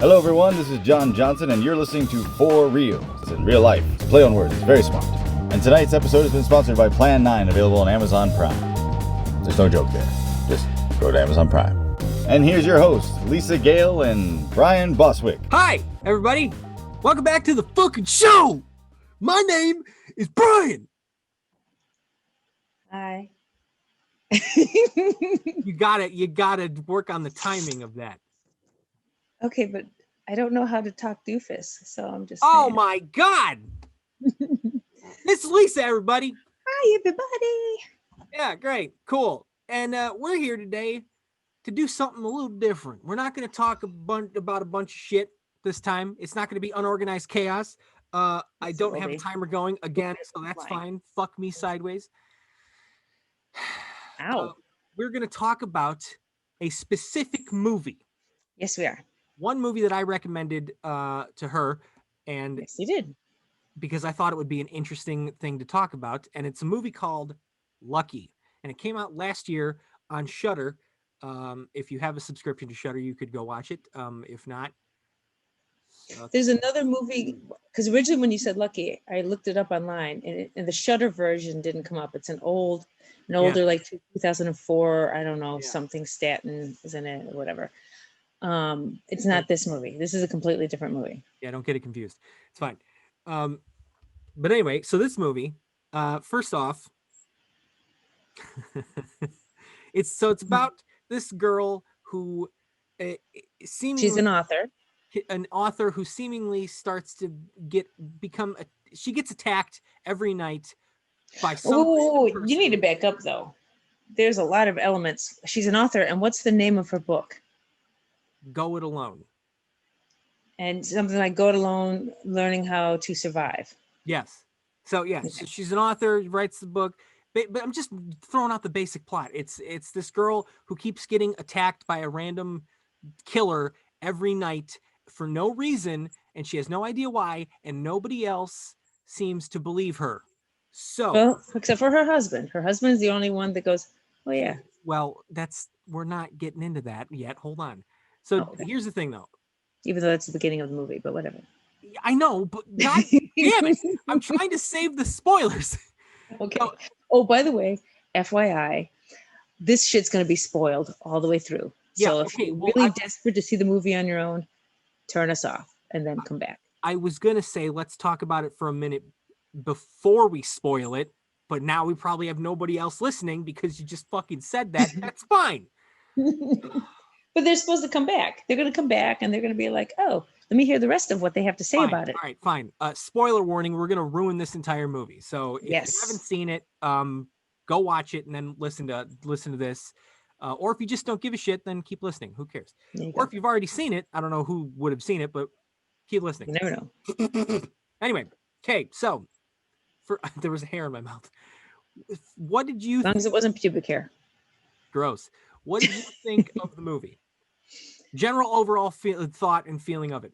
Hello, everyone. This is John Johnson, and you're listening to For Real. It's in real life. It's play on words. It's very smart. And tonight's episode has been sponsored by Plan 9, available on Amazon Prime. There's no joke there. Just go to Amazon Prime. And here's your host, Lisa Gale and Brian Boswick. Hi, everybody. Welcome back to the fucking show. My name is Brian. Hi. You gotta work on the timing of that. Okay, but I don't know how to talk doofus, so I'm just Oh saying. my God. It's Lisa, everybody. Hi, everybody. Yeah, great. Cool. And we're here today to do something a little different. We're not going to talk about a bunch of shit this time. It's not going to be unorganized chaos. I don't have a timer going again, so that's fine. Fuck me sideways. Ow. We're going to talk about a specific movie. Yes, we are. One movie that I recommended to her, and Yes, you did. because I thought it would be an interesting thing to talk about, and it's a movie called Lucky, and it came out last year on Shudder. If you have a subscription to Shudder, you could go watch it. If not, There's another movie, because originally when you said Lucky, I looked it up online, and the Shudder version didn't come up. It's an older, like 2004, I don't know, something Staten is in it or whatever. It's not this movie. This is a completely different movie. Yeah, don't get it confused. It's fine. But anyway, so this movie, first off, it's about this girl who seemingly She's an author who seemingly starts to she gets attacked every night by some. Oh, you need to back up though. There's a lot of elements. She's an author, and what's the name of her book? Go It Alone. And something like Go It Alone, Learning How to Survive. Yes. So yeah, so she's an author, writes the book, but I'm just throwing out the basic plot. It's this girl who keeps getting attacked by a random killer every night for no reason, and she has no idea why, and nobody else seems to believe her. So, well, except for her husband. Her husband is the only one that goes, oh yeah. Well, we're not getting into that yet. Hold on. So here's the thing, though. Even though that's the beginning of the movie, but whatever. I know, but God damn it. I'm trying to save the spoilers. Okay. Oh, by the way, FYI, this shit's going to be spoiled all the way through. Yeah, so if you're really desperate to see the movie on your own, turn us off and then come back. I was going to say, let's talk about it for a minute before we spoil it, but now we probably have nobody else listening because you just fucking said that. That's fine. But they're supposed to come back. They're going to come back and they're going to be like, oh, let me hear the rest of what they have to say about it. All right, fine. Spoiler warning, we're going to ruin this entire movie. So if you haven't seen it, go watch it and then listen to this. Or if you just don't give a shit, then keep listening. Who cares? Or if you've already seen it, I don't know who would have seen it, but keep listening. You never know. Anyway, okay, so there was a hair in my mouth. What did you as long as it wasn't pubic hair. Gross. What did you think of the movie? General overall thought and feeling of it.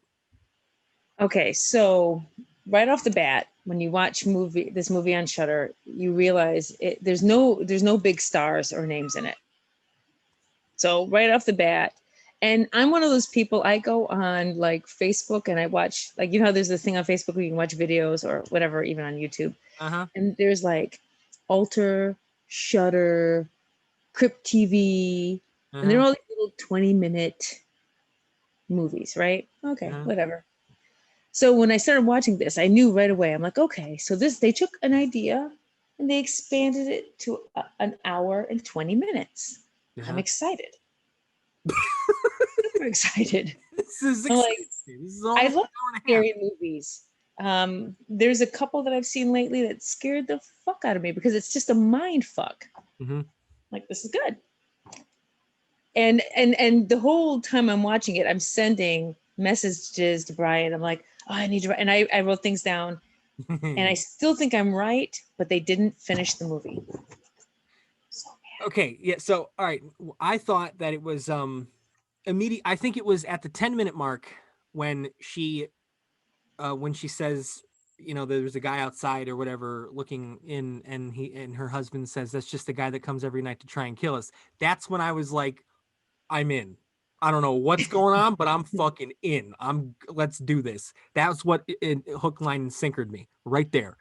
Okay, so right off the bat, when you watch this movie on Shudder, you realize there's no big stars or names in it. So right off the bat, and I'm one of those people, I go on like Facebook and I watch, like, you know, there's this thing on Facebook where you can watch videos or whatever, even on YouTube. And there's like Alter, Shudder, Crypt TV, and they're all these little 20-minute movies, right? Okay, whatever. So when I started watching this, I knew right away, I'm like, okay, so they took an idea and they expanded it to an hour and 20 minutes. I'm excited. Super excited. This is exciting. I love scary movies. There's a couple that I've seen lately that scared the fuck out of me because it's just a mind fuck. Like, this is good. And the whole time I'm watching it, I'm sending messages to Brian. I'm like, oh, I need to write. And I wrote things down. And I still think I'm right, but they didn't finish the movie. So bad. Okay, yeah. So, all right. I thought that it was immediate. I think it was at the 10-minute mark when she says, you know, there's a guy outside or whatever looking in, and her husband says, that's just the guy that comes every night to try and kill us. That's when I was like, I'm in. I don't know what's going on, but I'm fucking in. Let's do this. That's what it hook, line, and sinkered me right there.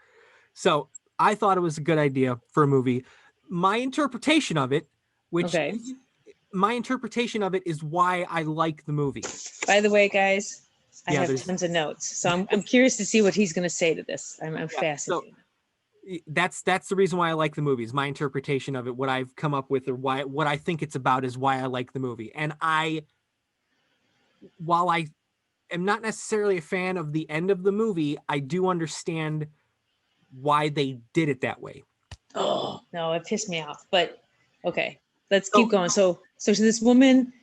So I thought it was a good idea for a movie. My interpretation of it, which Okay. my interpretation of it is why I like the movie. By the way, guys, I Yeah, have there's- tons of notes, so I'm curious to see what he's going to say to this. I'm fascinated. That's the reason why I like the movie. Is my interpretation of it, what I've come up with, or what I think it's about, is why I like the movie. And while I am not necessarily a fan of the end of the movie, I do understand why they did it that way. Oh no, it pissed me off. But okay, let's So- keep going. So this woman,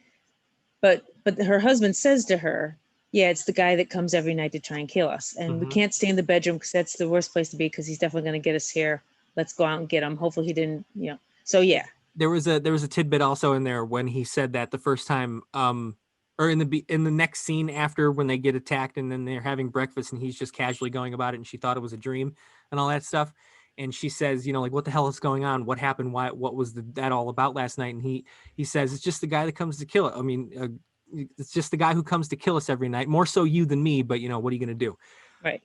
but her husband says to her, "Yeah, it's the guy that comes every night to try and kill us, and we Mhm. can't stay in the bedroom because that's the worst place to be because he's definitely going to get us here. Let's go out and get him. Hopefully he didn't, you know." So yeah, There was a tidbit also in there when he said that the first time, or in the next scene after, when they get attacked and then they're having breakfast and he's just casually going about it, and she thought it was a dream and all that stuff. And she says, you know, like, what the hell is going on? What happened? What was that all about last night? And he says, it's just the guy that comes to kill it. I mean, it's just the guy who comes to kill us every night. More so you than me, but you know, what are you going to do? right.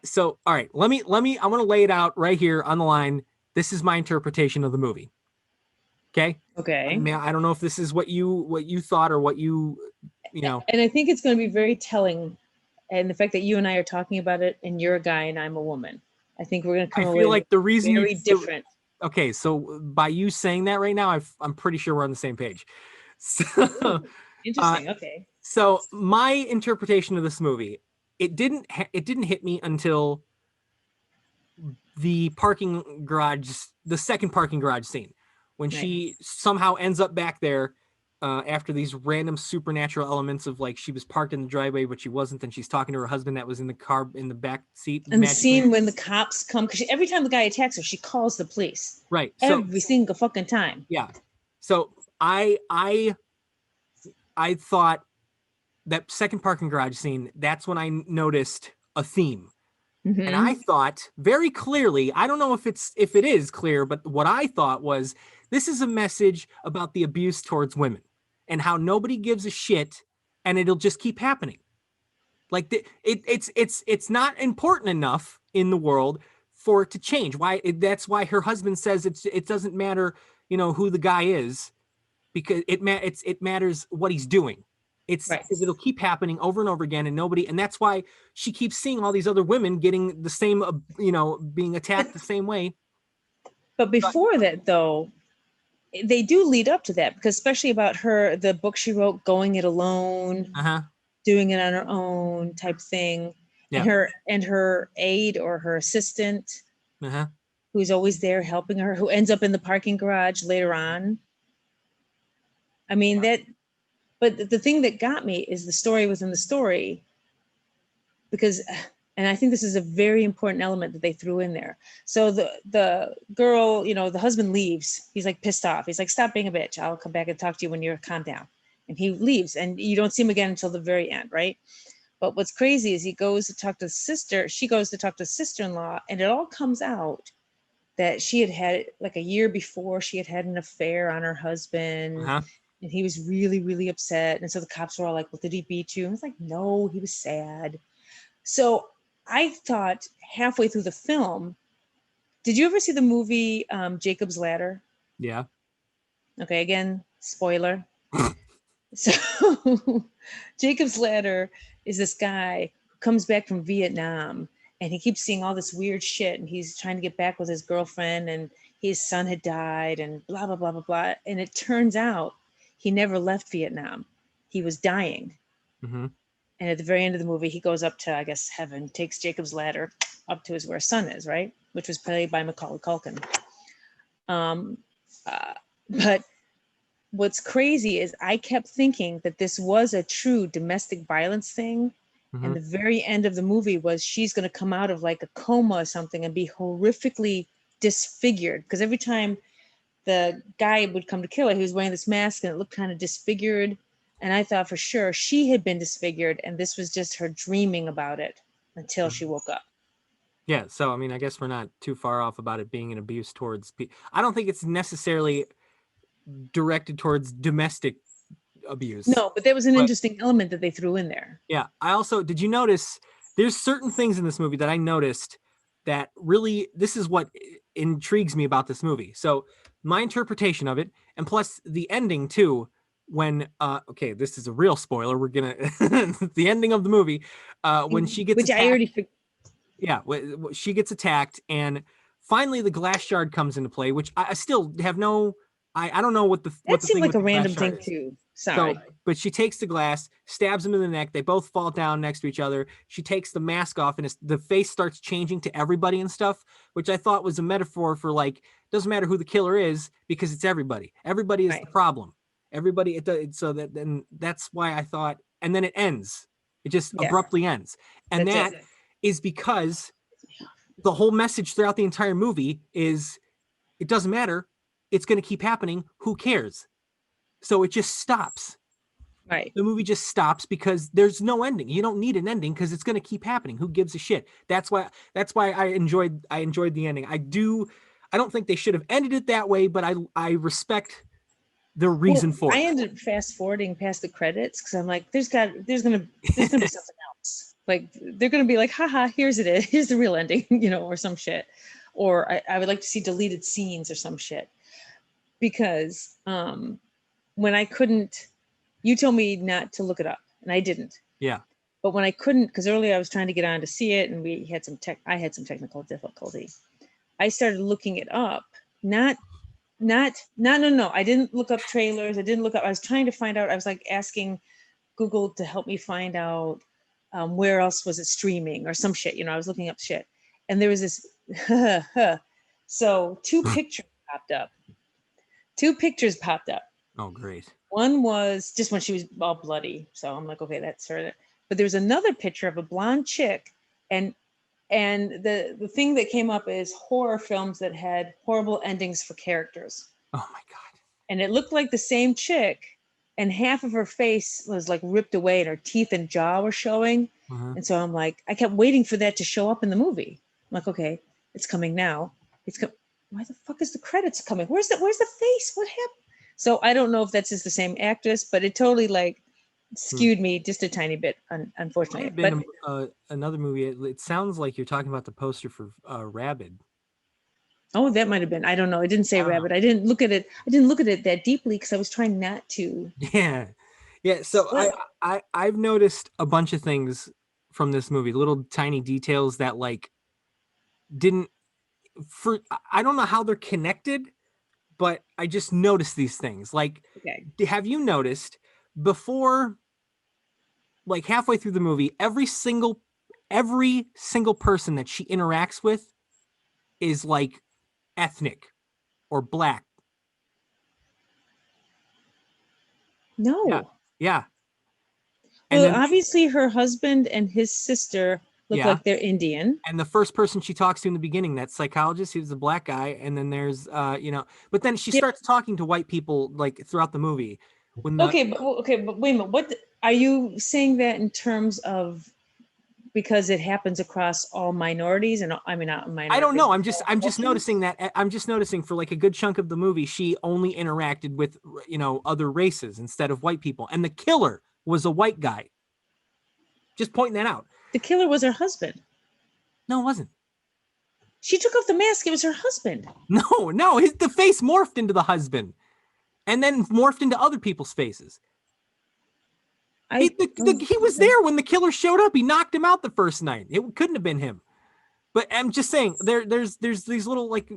So, all right, let me, I want to lay it out right here on the line. This is my interpretation of the movie. Okay. Okay. I mean, I don't know if this is what you thought, or what you know. And I think it's going to be very telling, and the fact that you and I are talking about it, and you're a guy and I'm a woman. I think we're going to I come away feel like the reason very different. Okay, so by you saying that right now, I'm pretty sure we're on the same page. So, Interesting. Okay. so my interpretation of this movie, it didn't hit me until the second parking garage scene, when she somehow ends up back there after these random supernatural elements of, like, she was parked in the driveway but she wasn't, and she's talking to her husband that was in the car in the back seat. And the magically. scene when the cops come, because every time the guy attacks her, she calls the police. Right. So Every single fucking time. yeah. So I thought that second parking garage scene, that's when I noticed a theme. Mhm. And I thought very clearly, I don't know if it is clear, but what I thought was, this is a message about the abuse towards women and how nobody gives a shit, and it'll just keep happening. Like it's not important enough in the world for it to change. That's why her husband says it doesn't matter, you know, who the guy is, because it matters what he's doing. Right. It'll keep happening over and over again, and that's why she keeps seeing all these other women getting the same, you know, being attacked the same way. But before that, though, they do lead up to that, because especially about the book she wrote, Going It Alone, doing it on her own type thing. Yeah. And her aide or her assistant, Uh-huh. who's always there helping her, who ends up in the parking garage later on. I mean, but the thing that got me is the story within the story, because, and I think this is a very important element that they threw in there. So the girl, you know, the husband leaves. He's like pissed off. He's like, stop being a bitch. I'll come back and talk to you when you're calmed down. And he leaves, and you don't see him again until the very end, right? But what's crazy is he goes to talk to the sister. She goes to talk to sister-in-law, and it all comes out that she had like a year before, she had an affair on her husband. And he was really, really upset. And so the cops were all like, well, did he beat you? And I was like, no, he was sad. So I thought halfway through the film, did you ever see the movie Jacob's Ladder? Yeah. Okay, again, spoiler. So Jacob's Ladder is this guy who comes back from Vietnam, and he keeps seeing all this weird shit, and he's trying to get back with his girlfriend, and his son had died, and blah, blah, blah, blah, blah. And it turns out he never left Vietnam. He was dying. Mm-hmm. And at the very end of the movie, he goes up to, I guess, heaven, takes Jacob's Ladder up to where his son is, right? Which was played by Macaulay Culkin. But what's crazy is I kept thinking that this was a true domestic violence thing. Mm-hmm. And the very end of the movie was she's going to come out of like a coma or something and be horrifically disfigured. Because every time the guy would come to kill her, he was wearing this mask and it looked kind of disfigured. And I thought for sure she had been disfigured, and this was just her dreaming about it until she woke up. Yeah. So, I mean, I guess we're not too far off about it being an abuse towards I don't think it's necessarily directed towards domestic abuse. No, but that was an But- interesting element that they threw in there. Yeah. I also, did you notice there's certain things in this movie that I noticed that really, this is what intrigues me about this movie. So my interpretation of it, and plus the ending too, when, okay, this is a real spoiler. We're going to, the ending of the movie, when she gets Which attacked. I already Yeah, she gets attacked, and finally the glass shard comes into play, which I still have no. I don't know what the that what the seemed thing like with a the glass random shard thing is. too. Sorry. So, but she takes the glass, stabs him in the neck. They both fall down next to each other. She takes the mask off, and the face starts changing to everybody and stuff, which I thought was a metaphor for like doesn't matter who the killer is because it's everybody. Everybody is Right. the problem. Everybody. So that then that's why I thought, and then it ends. It just Yeah. abruptly ends, and That's that is because the whole message throughout the entire movie is it doesn't matter. It's going to keep happening. Who cares? So it just stops. Right. The movie just stops because there's no ending. You don't need an ending because it's going to keep happening. Who gives a shit? That's why I enjoyed the ending. I don't think they should have ended it that way, but I respect the reason for I it. ended up fast forwarding past the credits because I'm like, there's gonna be something else. Like they're gonna be like, haha, here's the real ending, or some shit. Or I would like to see deleted scenes or some shit. Because when I couldn't, you told me not to look it up, and I didn't. Yeah. But when I couldn't, because earlier I was trying to get on to see it, and I had some technical difficulty. I started looking it up. No. I didn't look up trailers. I was trying to find out. I was like asking Google to help me find out where else was it streaming or some shit. I was looking up shit, and there was this. So two pictures popped up. Oh, great. One was just when she was all bloody. So I'm like, okay, that's her. But there was another picture of a blonde chick, and the thing that came up is horror films that had horrible endings for characters. Oh my God. And it looked like the same chick, and half of her face was like ripped away and her teeth and jaw were showing. Uh-huh. And so I'm like, I kept waiting for that to show up in the movie. I'm like, okay, it's coming now. Why the fuck is the credits coming? Where's the face? What happened? So I don't know if that's just the same actress, but it totally like skewed me just a tiny bit, unfortunately. Might have been another movie. It sounds like you're talking about the poster for Rabid. Oh, that might have been. I don't know. It didn't say Rabbit. I didn't look at it. I didn't look at it that deeply because I was trying not to. Yeah. So I've noticed a bunch of things from this movie, little tiny details that like I don't know how they're connected, but I just noticed these things. Like, Okay. have you noticed before, like halfway through the movie, every single person that she interacts with is like ethnic or black? No. Yeah. Well, And then, obviously her husband and his sister look like they're Indian. and the first person she talks to in the beginning, that psychologist, he was a black guy. And then there's, but then she starts talking to white people like throughout the movie. Okay, but wait a minute. What are you saying that in terms of because it happens across all minorities? And I mean, not minorities. I don't know. I'm just noticing that. I'm just noticing for like a good chunk of the movie, she only interacted with, other races instead of white people. And the killer was a white guy. Just pointing that out. The killer was her husband. No, it wasn't. She took off the mask. It was her husband. No, the face morphed into the husband and then morphed into other people's faces. He was there when the killer showed up. He knocked him out the first night. It couldn't have been him. But I'm just saying there's these little like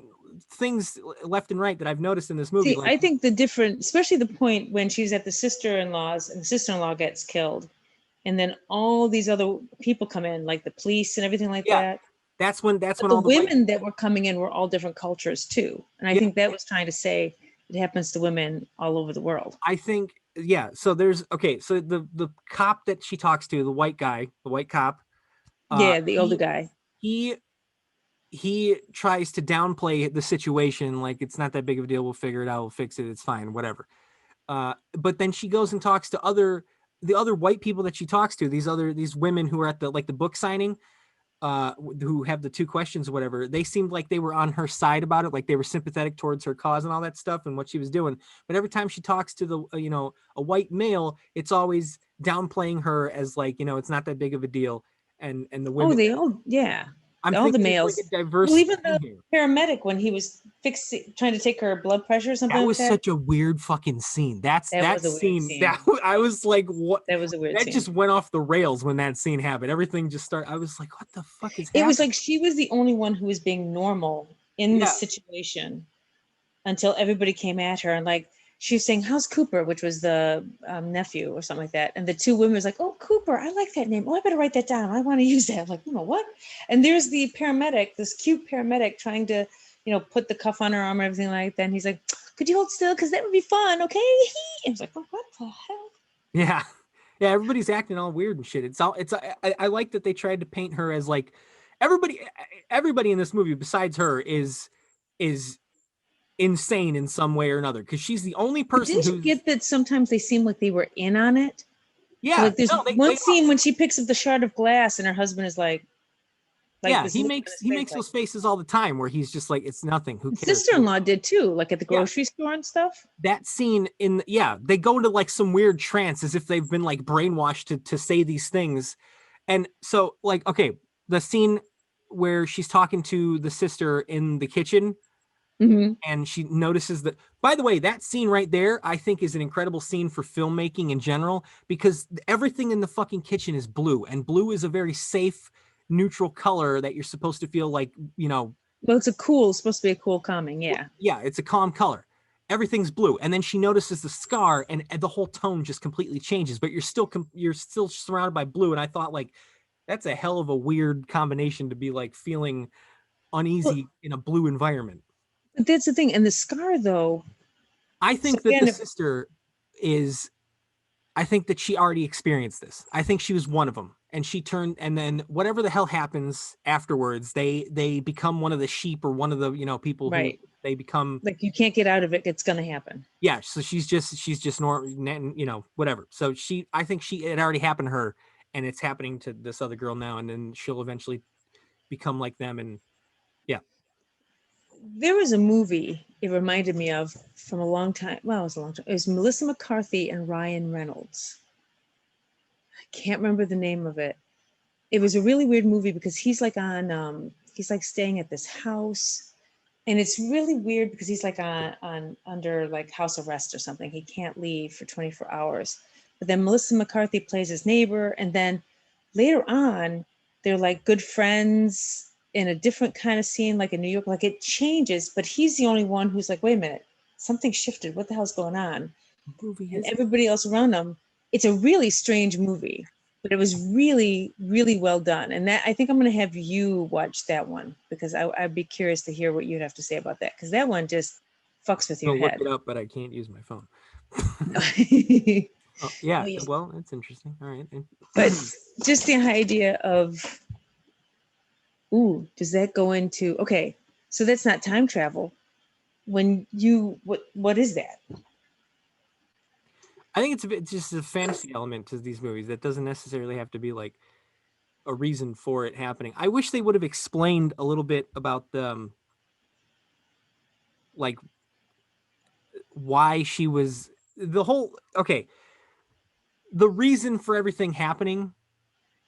things left and right that I've noticed in this movie. See, I think especially the point when she's at the sister-in-law's and the sister-in-law gets killed. And then all these other people come in, like the police and everything like that. That's when the all the women that were coming in were all different cultures too. And I think that was trying to say it happens to women all over the world. I think, so there's, so the cop that she talks to, the white cop. The older guy. He tries to downplay the situation. Like, it's not that big of a deal. We'll figure it out. We'll fix it. It's fine, whatever. But then she goes and talks to the other white people that she talks to, these women who are at the book signing. who have the two questions or whatever, they seemed like they were on her side about it, like they were sympathetic towards her cause and all that stuff and what she was doing. But every time she talks to the a white male, it's always downplaying her as like, it's not that big of a deal. And the women, yeah. I'm All the thinking males. it's like a diverse Well, even the thing here. paramedic when he was trying to take her blood pressure or something That like was that. such a weird fucking scene. That was a weird scene. That I was like, what? That was a weird That scene. just went off the rails when that scene happened. Everything just started. I was like, what the fuck is happening? It was like she was the only one who was being normal in Yeah. this situation until everybody came at her and like she was saying, "How's Cooper?" which was the nephew or something like that. And the two women was like, "Oh, Cooper, I like that name. Oh, I better write that down. I want to use that." Like, what? And there's the paramedic, this cute paramedic trying to, put the cuff on her arm and everything like that. And he's like, "Could you hold still? Because that would be fun, okay?" And it's like, well, what the hell? Yeah. Yeah, everybody's acting all weird and shit. I like that they tried to paint her as like everybody in this movie besides her is insane in some way or another, because she's the only person Didn't who you get that sometimes they seem like they were in on it? Yeah. Like there's no, one scene when she picks up the shard of glass and her husband is like yeah, this he look on makes his he face, makes like- those faces all the time where he's just like, it's nothing. Who cares? Sister-in-law did too, like at the grocery store and stuff. That scene they go into like some weird trance as if they've been like brainwashed to say these things. And so like, okay, the scene where she's talking to the sister in the kitchen Mm-hmm. and she notices that, by the way, that scene right there, I think is an incredible scene for filmmaking in general, because everything in the fucking kitchen is blue, and blue is a very safe, neutral color that you're supposed to feel like, Well, it's supposed to be a cool calming, yeah. Yeah, it's a calm color. Everything's blue. And then she notices the scar and the whole tone just completely changes, but you're still surrounded by blue. And I thought, like, that's a hell of a weird combination to be like feeling uneasy in a blue environment. But that's the thing. And the scar though, I think that the sister I think that she already experienced this. I think she was one of them. And she turned, and then whatever the hell happens afterwards, they become one of the sheep or one of the, people right. who they become like, you can't get out of it. It's going to happen. Yeah. So she's just normal, whatever. So I think it already happened to her, and it's happening to this other girl now. And then she'll eventually become like them. And yeah. There was a movie it reminded me of from a long time. Well, it was a long time. It was Melissa McCarthy and Ryan Reynolds. I can't remember the name of it. It was a really weird movie because he's like he's like staying at this house, and it's really weird because he's like on under like house arrest or something. He can't leave for 24 hours. But then Melissa McCarthy plays his neighbor, and then later on, they're like good friends in a different kind of scene, like in New York. Like it changes, but he's the only one who's like, wait a minute, something shifted. What the hell's going on? And everybody else around them. It's a really strange movie, but it was really, really well done. And that, I think I'm going to have you watch that one, because I'd be curious to hear what you'd have to say about that. Because that one just fucks with your head. Look it up, but I can't use my phone. Oh, yeah. Oh, yeah. Well, that's interesting. All right. But just the idea of, ooh, does that go into, okay, so that's not time travel. When you, what is that? I think it's just a fantasy element to these movies that doesn't necessarily have to be like a reason for it happening. I wish they would have explained a little bit about the like why she was the whole the reason for everything happening,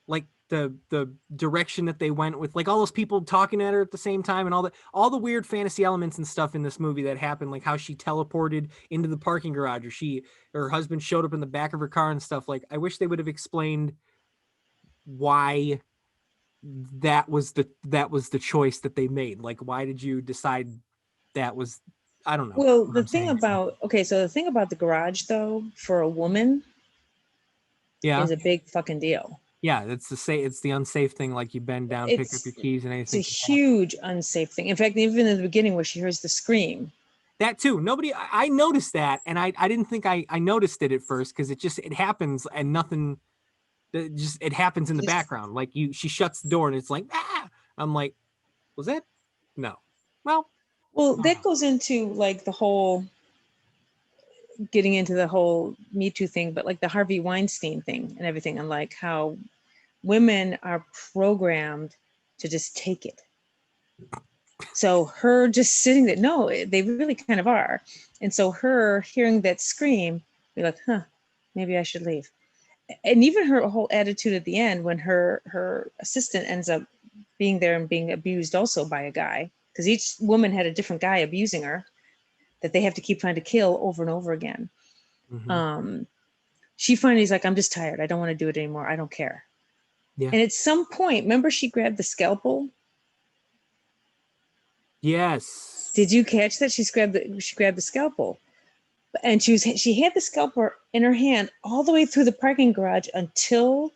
like the direction that they went with, like all those people talking at her at the same time and all the weird fantasy elements and stuff in this movie that happened, like how she teleported into the parking garage, or her husband showed up in the back of her car and stuff. Like, I wish they would have explained why that was the choice that they made. Like, why did you decide that was, I don't know. Well, the thing about the garage though, for a woman, is a big fucking deal. Yeah, it's the unsafe thing. Like, you bend down, pick up your keys, and anything. It's a huge unsafe thing. In fact, even in the beginning where she hears the scream. That too. I noticed that, and I didn't think I noticed it at first, because it happens and nothing. It happens in the background. Like, she shuts the door and it's like, ah. I'm like, was that? No. Well, that goes into like the whole getting into the whole Me Too thing, but like the Harvey Weinstein thing and everything, and like how women are programmed to just take it. So her just sitting there, no, they really kind of are. And so her hearing that scream, be like, huh, maybe I should leave. And even her whole attitude at the end when her assistant ends up being there and being abused also by a guy, because each woman had a different guy abusing her that they have to keep trying to kill over and over again. Mhm. She finally is like, I'm just tired. I don't want to do it anymore. I don't care. Yeah. And at some point, remember she grabbed the scalpel? Yes. Did you catch that? She grabbed the scalpel. And she had the scalpel in her hand all the way through the parking garage until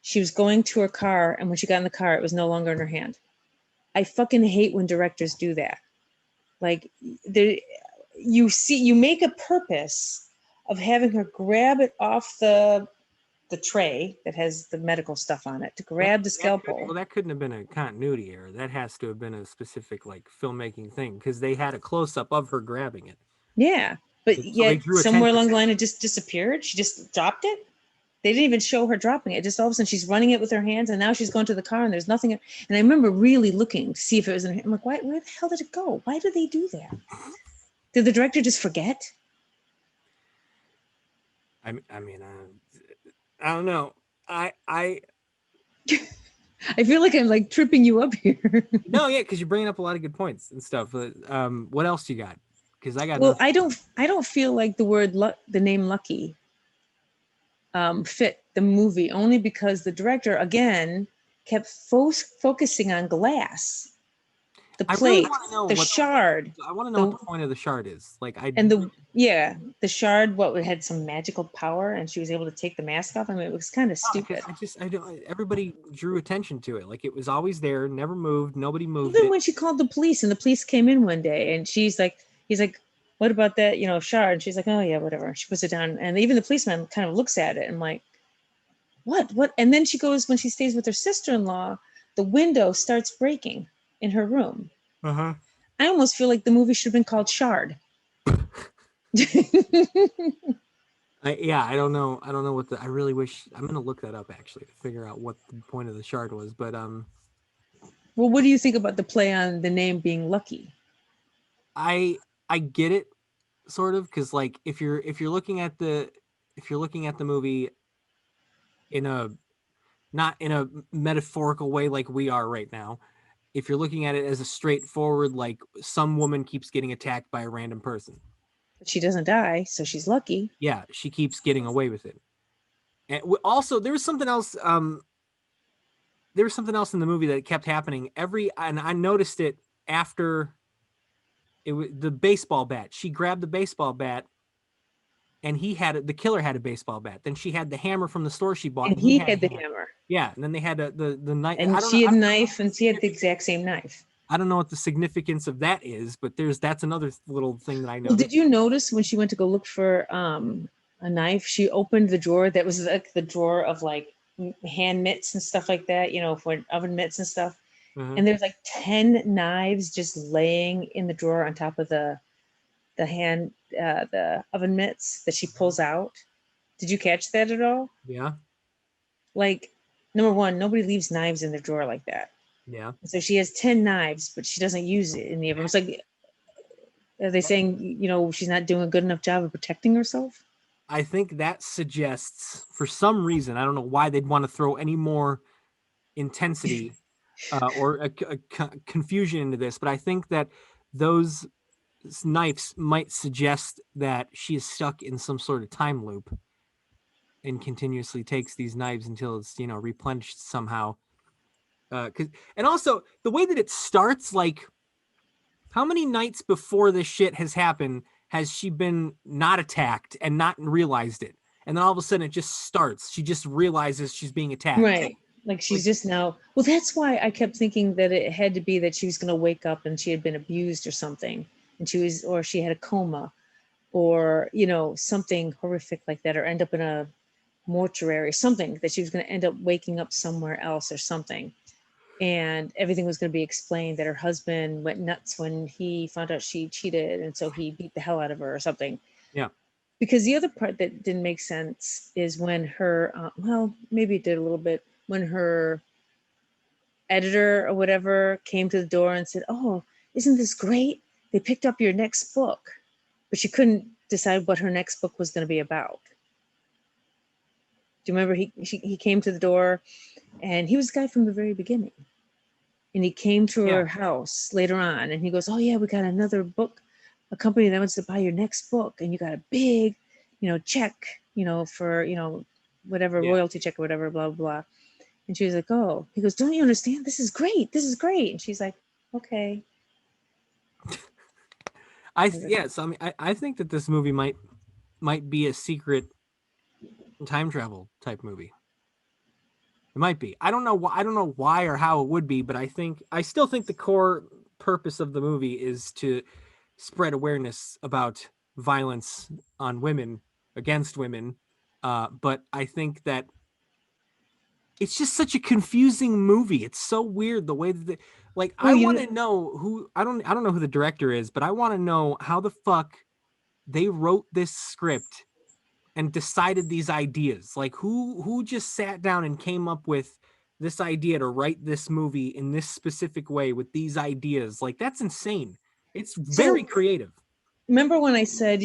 she was going to her car. And when she got in the car, it was no longer in her hand. I fucking hate when directors do that. Like you make a purpose of having her grab it off the tray that has the medical stuff on it to grab the scalpel. That couldn't have been a continuity error. That has to have been a specific like filmmaking thing because they had a close up of her grabbing it. Yeah, but So they yet drew somewhere attention. along the line it just disappeared. She just dropped it. They didn't even show her dropping it. Just all of a sudden she's running it with her hands, and now she's going to the car and there's nothing. And I remember really looking to see if it was in her. I'm like, where the hell did it go? Why do they do that? Did the director just forget? I mean, I don't know. I feel like I'm like tripping you up here. no, yeah, because you're bringing up a lot of good points and stuff. But what else you got? Because I got. Well, nothing. I don't feel like the name Lucky fit the movie, only because the director again kept focusing on glass, the I really plate, wanna know the what shard. I want to know what the point of the shard is. Like The shard, had some magical power, and she was able to take the mask off. I mean, it was kind of stupid. I don't. Everybody drew attention to it. Like it was always there, never moved. Nobody moved. Even when she called the police, and the police came in one day, and he's like, what about that, shard? And she's like, oh yeah, whatever. She puts it down, and even the policeman kind of looks at it and like, what? And then she goes, when she stays with her sister-in-law, the window starts breaking in her room. Uh-huh. I almost feel like the movie should have been called Shard. I don't know. I don't know what I really wish. I'm gonna look that up actually to figure out what the point of the shard was. But well, what do you think about the play on the name being Lucky? I get it, sort of, because like if you're looking at the movie in a not in a metaphorical way like we are right now, if you're looking at it as a straightforward, like some woman keeps getting attacked by a random person, but she doesn't die, so she's lucky. Yeah, she keeps getting away with it. And also, there was something else. There was something else in the movie that kept happening and I noticed it after it was the baseball bat. She grabbed the baseball bat, and the killer had a baseball bat. Then she had the hammer from the store she bought, and he had the hammer. Yeah, and then they had the knife. And she had a knife, and she had the exact same knife. I don't know what the significance of that is, but that's another little thing that I know. Well, did you notice when she went to go look for a knife, she opened the drawer that was like the drawer of like hand mitts and stuff like that, for oven mitts and stuff. Mm-hmm. And there's like 10 knives just laying in the drawer on top of the oven mitts that she pulls out. Did you catch that at all? Yeah. Like, number one, nobody leaves knives in the drawer like that. Yeah. So she has 10 knives, but she doesn't use it in the oven. It's like, are they saying, she's not doing a good enough job of protecting herself? I think that suggests, for some reason, I don't know why they'd want to throw any more intensity or a confusion into this, but I think that those knives might suggest that she is stuck in some sort of time loop and continuously takes these knives until it's, replenished somehow. And also the way that it starts, like, how many nights before this shit has happened has she been not attacked and not realized it? And then all of a sudden it just starts. She just realizes she's being attacked. Right. Like she's just now. Well, that's why I kept thinking that it had to be that she was going to wake up and she had been abused or something. And she had a coma or, something horrific like that, or end up in a mortuary, something that she was going to end up waking up somewhere else or something. And everything was going to be explained, that her husband went nuts when he found out she cheated. And so he beat the hell out of her or something. Yeah. Because the other part that didn't make sense is when her, well, maybe it did a little bit, when her editor or whatever came to the door and said, "Oh, isn't this great? They picked up your next book," but she couldn't decide what her next book was going to be about. Do you remember he came to the door, and he was the guy from the very beginning, and he came to her house later on, and he goes, "Oh yeah, we got another book, a company that wants to buy your next book, and you got a big, check, for whatever royalty check or whatever, blah blah blah." And she was like, "Oh," he goes, "Don't you understand? This is great. This is great." And she's like, "Okay." So I mean, I think that this movie might be a secret time travel type movie. It might be. I don't know why or how it would be, but I still think the core purpose of the movie is to spread awareness about violence on women, against women. But I think that it's just such a confusing movie. It's so weird the way that I want to know who I don't know who the director is, but I want to know how the fuck they wrote this script and decided these ideas. Like who just sat down and came up with this idea to write this movie in this specific way with these ideas. Like that's insane. It's very creative. Remember when I said,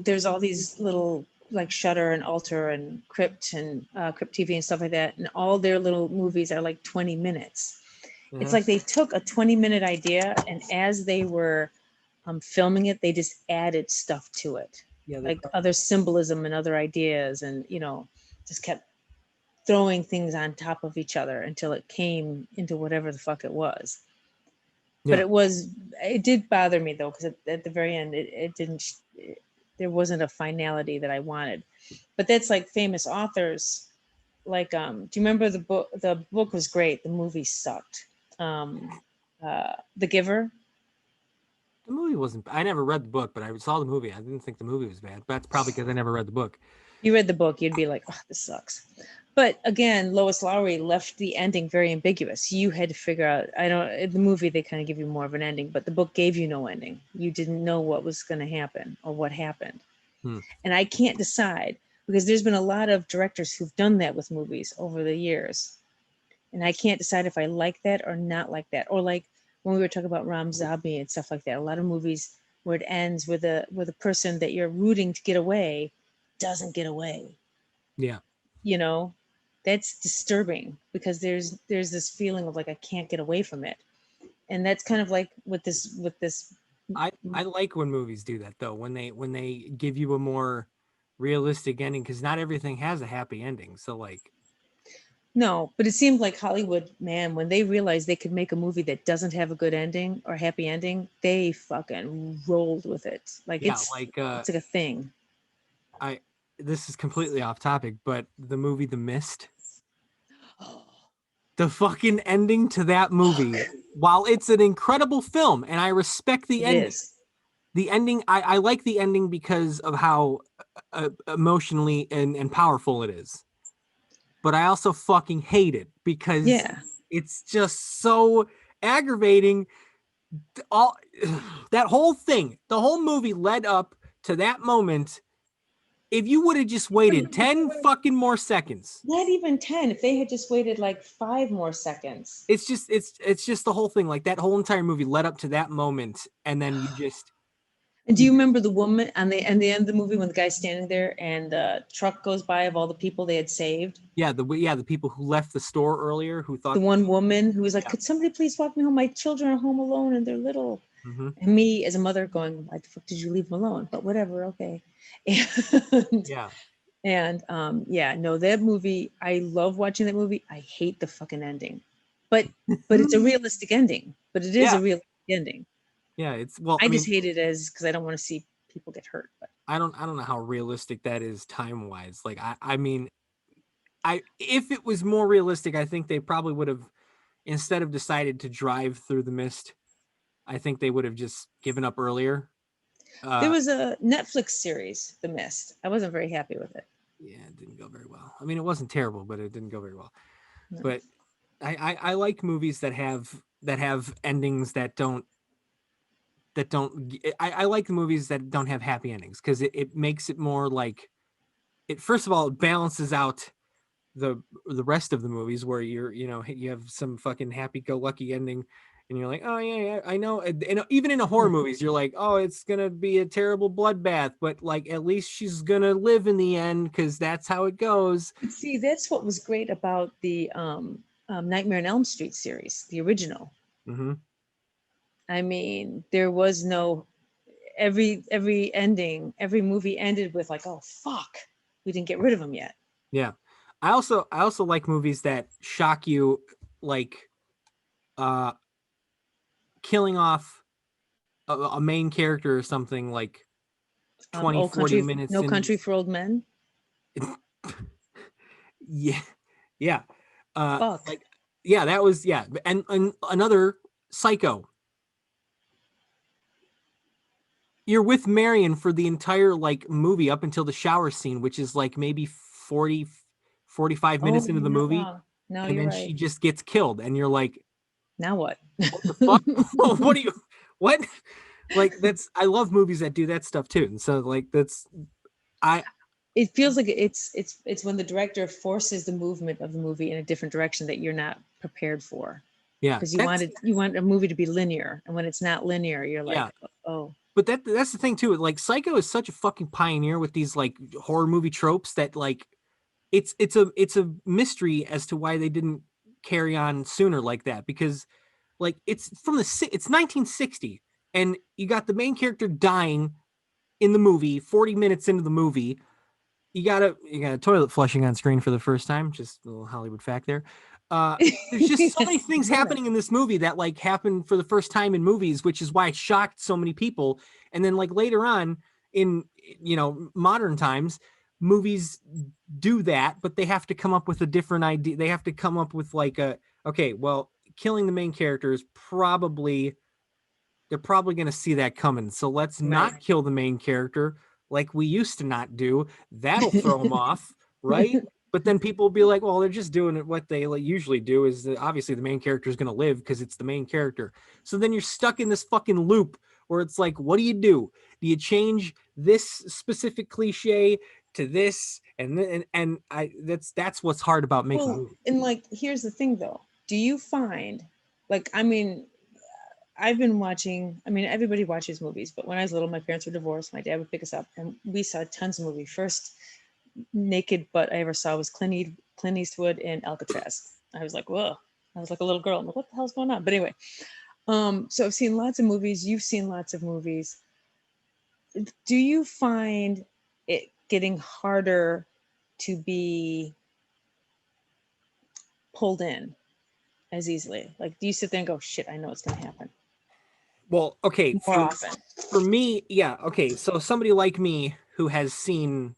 there's all these little like Shudder and Alter and Crypt and Crypt TV and stuff like that, and all their little movies are like 20 minutes. Mm-hmm. It's like they took a 20-minute idea, and as they were filming it, they just added stuff to it. Yeah, like other symbolism and other ideas, and just kept throwing things on top of each other until it came into whatever the fuck it was. Yeah. But it did bother me though, because at the very end there wasn't a finality that I wanted. But that's like famous authors, like do you remember the book? The book was great, the movie sucked. The Giver. The movie wasn't. I never read the book, but I saw the movie. I didn't think the movie was bad. That's probably because I never read the book. You read the book, you'd be like, "Oh, this sucks." But again, Lois Lowry left the ending very ambiguous. You had to figure out. In the movie, they kind of give you more of an ending, but the book gave you no ending. You didn't know what was going to happen or what happened. And I can't decide, because there's been a lot of directors who've done that with movies over the years, and I can't decide if I like that or not like that, or like. When we were talking about Ram Zombie and stuff like that, a lot of movies where it ends with a person that you're rooting to get away doesn't get away. Yeah. That's disturbing, because there's this feeling of like I can't get away from it. And that's kind of like with this. I like when movies do that though, when they give you a more realistic ending, because not everything has a happy ending. So like. No, but it seemed like Hollywood, man, when they realized they could make a movie that doesn't have a good ending or happy ending, they fucking rolled with it. Like it's like a thing. This is completely off topic, but the movie The Mist, the fucking ending to that movie, while it's an incredible film and I respect the ending, the ending, I like the ending because of how emotionally and powerful it is. But I also fucking hate it because it's just so aggravating. That whole thing, the whole movie led up to that moment. If you would have just waited 10 fucking more seconds. Not even 10. If they had just waited like 5 more seconds. It's just the whole thing. Like that whole entire movie led up to that moment. And then you just. And do you remember the woman at the end of the movie when the guy's standing there and the truck goes by of all the people they had saved? Yeah, the people who left the store earlier who thought. The one woman who was like, "Could somebody please walk me home? My children are home alone and they're little." Mm-hmm. And me as a mother going, "Why the fuck did you leave them alone?" But whatever, okay. That movie, I love watching that movie. I hate the fucking ending, but it's a realistic ending. But it is a realistic ending. Yeah, it's I just hate it because I don't want to see people get hurt. But I don't know how realistic that is time wise. Like I mean, if it was more realistic, I think they probably would have, instead of decided to drive through the mist, I think they would have just given up earlier. There was a Netflix series, The Mist. I wasn't very happy with it. Yeah, it didn't go very well. I mean, it wasn't terrible, but it didn't go very well. No. But I like movies that have endings that don't. I like the movies that don't have happy endings, because it makes it more like it. First of all, it balances out the rest of the movies where you have some fucking happy-go-lucky ending, and you're like, oh yeah, I know. And even in the horror movies, you're like, oh, it's gonna be a terrible bloodbath, but like at least she's gonna live in the end because that's how it goes. See, that's what was great about the Nightmare on Elm Street series, the original. Mm-hmm. I mean, there was no every ending, every movie ended with like, oh fuck, we didn't get rid of him yet. Yeah. I also like movies that shock you, like killing off a main character or something, like 20, 40 minutes. No Country for Old Men. Yeah. Yeah. Fuck. Like, yeah, that was, yeah. And another Psycho. You're with Marion for the entire like movie up until the shower scene, which is like maybe 40, 45 minutes into the movie. No, and you're then right. she just gets killed. And you're like, now what? what the fuck? What do you, what? Like, I love movies that do that stuff too. And so like, it feels like it's when the director forces the movement of the movie in a different direction that you're not prepared for. Yeah. Because you want a movie to be linear. And when it's not linear, you're like, oh. But that's the thing too. Like Psycho is such a fucking pioneer with these like horror movie tropes that like it's a mystery as to why they didn't carry on sooner like that, because like it's 1960 and you got the main character dying in the movie 40 minutes into the movie. You got a toilet flushing on screen for the first time, just a little Hollywood fact there. There's just so many things happening in this movie that like happened for the first time in movies, which is why it shocked so many people. And then like later on in modern times, movies do that, but they have to come up with a different idea. They have to come up with like killing the main character is they're probably going to see that coming. So let's not kill the main character like we used to not do. That'll throw them off, right? But then people will be like, well, they're just doing it. What they usually do is that obviously the main character is going to live because it's the main character. So then you're stuck in this fucking loop where it's like, what do? Do you change this specific cliche to this? And that's what's hard about making movies. And like, here's the thing though. Do you find like, I mean, I've been watching, I mean, everybody watches movies, but when I was little, my parents were divorced. My dad would pick us up and we saw tons of movies. First naked butt I ever saw was Clint Eastwood in Alcatraz. I was like, whoa. I was like a little girl. I'm like, what the hell's going on? But anyway, so I've seen lots of movies. You've seen lots of movies. Do you find it getting harder to be pulled in as easily? Like, do you sit there and go, shit, I know it's going to happen? Well, okay. More often. For me, yeah. Okay. So somebody like me who has seen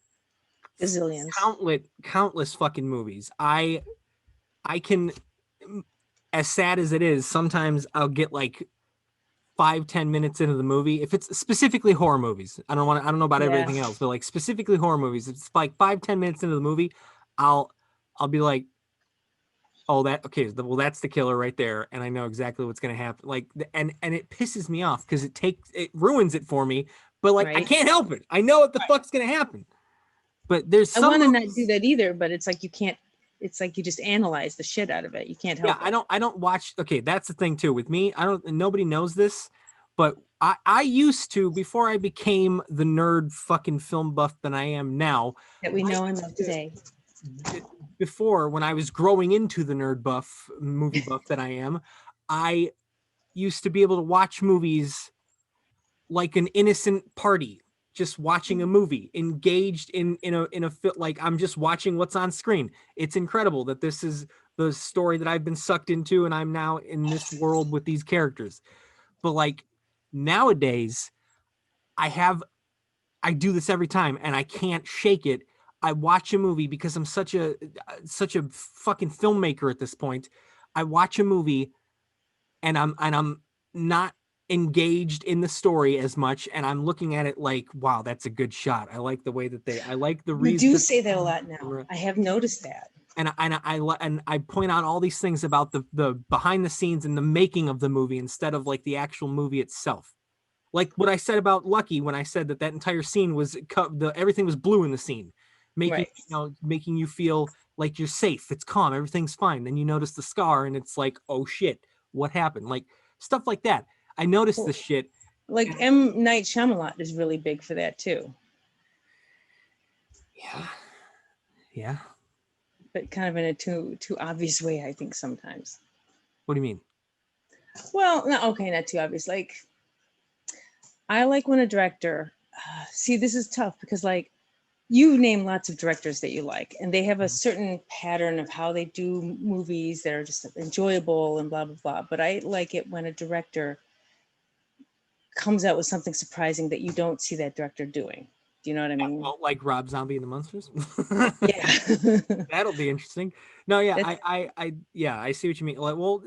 Gazillions. Countless fucking movies. I can, as sad as it is, sometimes I'll get like 5-10 minutes into the movie. If it's specifically horror movies, I don't know about everything else, but like specifically horror movies, it's like 5-10 minutes into the movie, I'll be like, oh, well, that's the killer right there, and I know exactly what's gonna happen. Like, and it pisses me off because it ruins it for me. But like, I can't help it. I know what the fuck's gonna happen. But there's I want to not do that either, but it's like you can't. It's like you just analyze the shit out of it. You can't help. Yeah, I don't watch. Okay, that's the thing too with me. Nobody knows this, but I used to, before I became the nerd fucking film buff that I am now. That we know and love today. Before, when I was growing into the nerd buff, movie buff that I am, I used to be able to watch movies like an innocent party. Just watching a movie, engaged in a fit, like I'm just watching what's on screen. It's incredible that this is the story that I've been sucked into, and I'm now in this world with these characters. But like nowadays, I do this every time, and I can't shake it. I watch a movie because I'm such a fucking filmmaker at this point. I watch a movie, and I'm not engaged in the story as much, and I'm looking at it like, wow, that's a good shot. I like the way that I like the reason. You do say that a lot now. I have noticed that. And I point out all these things about the behind the scenes and the making of the movie instead of like the actual movie itself. Like what I said about Lucky when I said that entire scene was everything was blue in the scene, making you feel like you're safe, it's calm, everything's fine. Then you notice the scar, and it's like, oh shit, what happened? Like stuff like that. I noticed this shit. Like M. Night Shyamalan is really big for that too. Yeah. But kind of in a too obvious way, I think sometimes. What do you mean? Well, no, okay, not too obvious. Like, I like when a director. See, this is tough because like you name lots of directors that you like, and they have a certain pattern of how they do movies that are just enjoyable and blah blah blah. But I like it when a director comes out with something surprising that you don't see that director doing. Do you know what I mean? Well, like Rob Zombie and the Monsters. Yeah. That'll be interesting. No, yeah, I see what you mean. Like, well,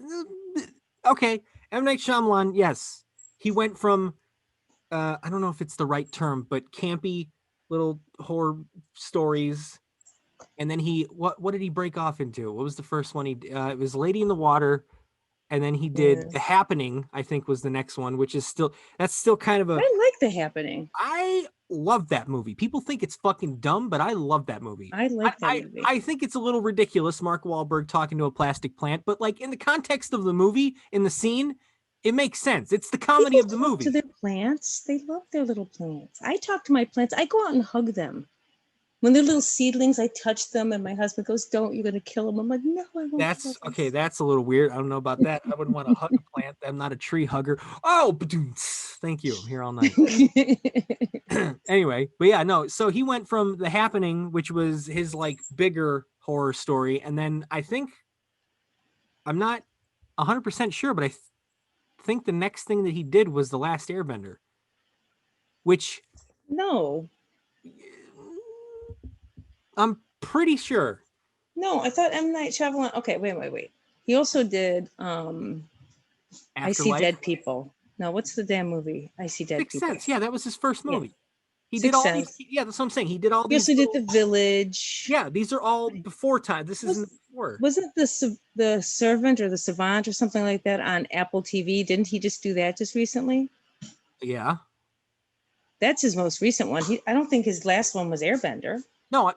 okay, M. Night Shyamalan, yes, he went from I don't know if it's the right term, but campy little horror stories, and then what did he break off into? What was the first one? It was Lady in the Water, and then he did The Happening, I think was the next one, which is still kind of a. I like The Happening. I love that movie. People think it's fucking dumb, but I love that movie. I like that movie. I think it's a little ridiculous, Mark Wahlberg talking to a plastic plant, but like in the context of the movie, in the scene, it makes sense. It's the comedy of the movie. To their plants, they love their little plants. I talk to my plants. I go out and hug them. When they're little seedlings, I touch them, and my husband goes, "Don't! You're gonna kill them." I'm like, "No, I won't." That's okay. That's a little weird. I don't know about that. I wouldn't want to hug a plant. I'm not a tree hugger. Oh, thank you. I'm here all night. Anyway, but yeah, no. So he went from The Happening, which was his like bigger horror story, and then I think I'm not 100% sure, but I think the next thing that he did was The Last Airbender, which no. I'm pretty sure. No, I thought M. Night Shyamalan. Okay, wait. He also did I See Dead People. No, what's the damn movie? I See Dead Sixth People. Sense. Yeah, that was his first movie. Yeah. He Sixth did all Sense. these, yeah, that's what I'm saying. He did all He these. also did The Village. Yeah, these are all before time. This isn't before. Wasn't the Servant or the Savant or something like that on Apple TV? Didn't he just do that just recently? Yeah. That's his most recent one. I don't think his last one was Airbender. No,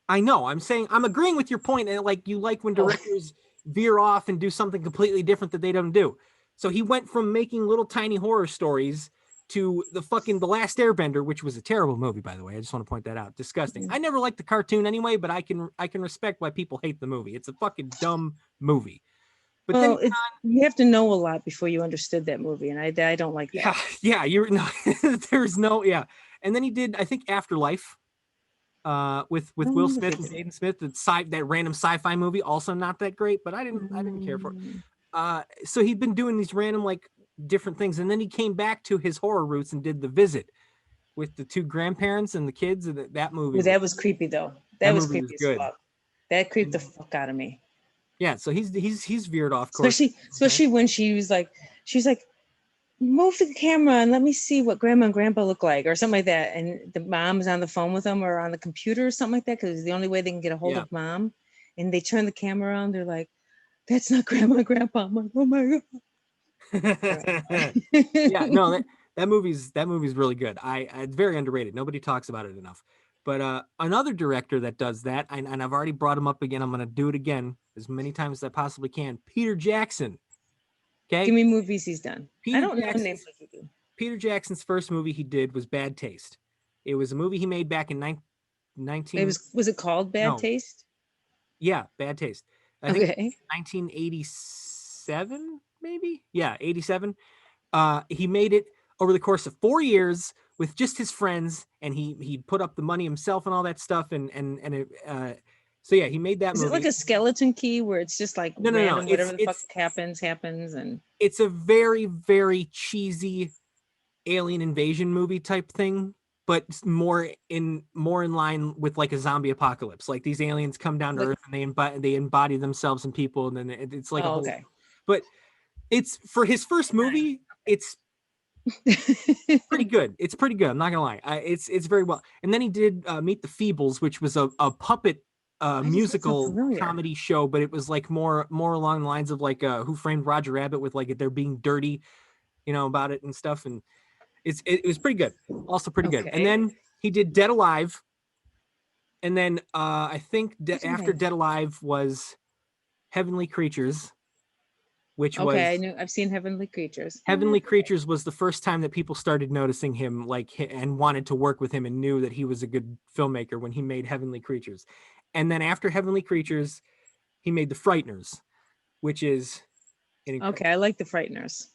I know. I'm saying I'm agreeing with your point, and like you like when directors veer off and do something completely different that they don't do. So he went from making little tiny horror stories to The Last Airbender, which was a terrible movie, by the way. I just want to point that out. Disgusting. I never liked the cartoon anyway, but I can respect why people hate the movie. It's a fucking dumb movie. But well, you have to know a lot before you understood that movie, and I don't like that. Yeah, there's no. And then he did, I think, Afterlife. With Will Smith and Jaden Smith, that random sci-fi movie, also not that great, but I didn't care for it. So he'd been doing these random like different things, and then he came back to his horror roots and did The Visit with the two grandparents and the kids. And that movie. Well, that was creepy though. That was creepy as fuck. That creeped the fuck out of me. Yeah, so he's veered off course. Especially when she's like, move the camera and let me see what grandma and grandpa look like or something like that. And the mom is on the phone with them or on the computer or something like that, because it's the only way they can get a hold of mom. And they turn the camera on. They're like, that's not grandma and grandpa. I'm like, oh my God. Yeah, no, that movie's really good. It's very underrated. Nobody talks about it enough. But another director that does that, and I've already brought him up again. I'm going to do it again as many times as I possibly can. Peter Jackson. Okay. Give me movies he's done. I don't know names like you do. Peter Jackson's first movie he did was Bad Taste. It was a movie he made back in 19. Was it called Bad Taste? Yeah, Bad Taste. I think 1987, maybe. Yeah, 87. He made it over the course of 4 years with just his friends, and he put up the money himself and all that stuff, so yeah, he made that movie. Is it like a Skeleton Key where it's just like no. Whatever the fuck happens, and it's a very, very cheesy alien invasion movie type thing, but more in line with like a zombie apocalypse. Like these aliens come down to Earth and they embody themselves in people, and then it's like But it's for his first movie, it's pretty good. It's pretty good. I'm not gonna lie. It's very well. And then he did Meet the Feebles, which was a puppet musical comedy show, but it was like more along the lines of like Who Framed Roger Rabbit, with like they're being dirty, about it and stuff. And it was pretty good. Also pretty good. And then he did Dead Alive. And then I think What's her after name? Dead Alive was Heavenly Creatures, which Okay, was I've seen Heavenly Creatures. Heavenly Creatures was the first time that people started noticing him, and wanted to work with him and knew that he was a good filmmaker when he made Heavenly Creatures. And then after Heavenly Creatures, he made The Frighteners, which is Okay, I like The Frighteners.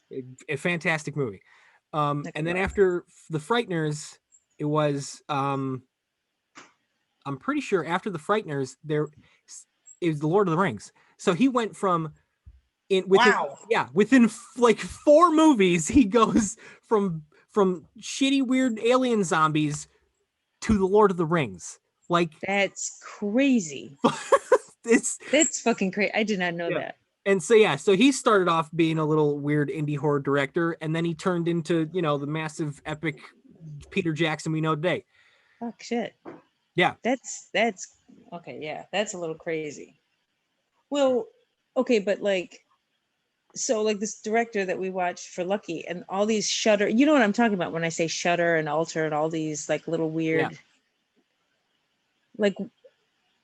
a fantastic movie. And then Excellent. after The Frighteners, it was I'm pretty sure after The Frighteners, it was The Lord of the Rings. So he went from within like 4 movies, he goes from shitty weird alien zombies to The Lord of the Rings. Like That's crazy. That's fucking crazy. I did not know that. And so he started off being a little weird indie horror director, and then he turned into, the massive epic Peter Jackson we know today. Fuck shit. Yeah. That's okay, yeah. That's a little crazy. Well, okay, but so this director that we watched for Lucky and all these Shudder, you know what I'm talking about when I say Shudder and Alter and all these little weird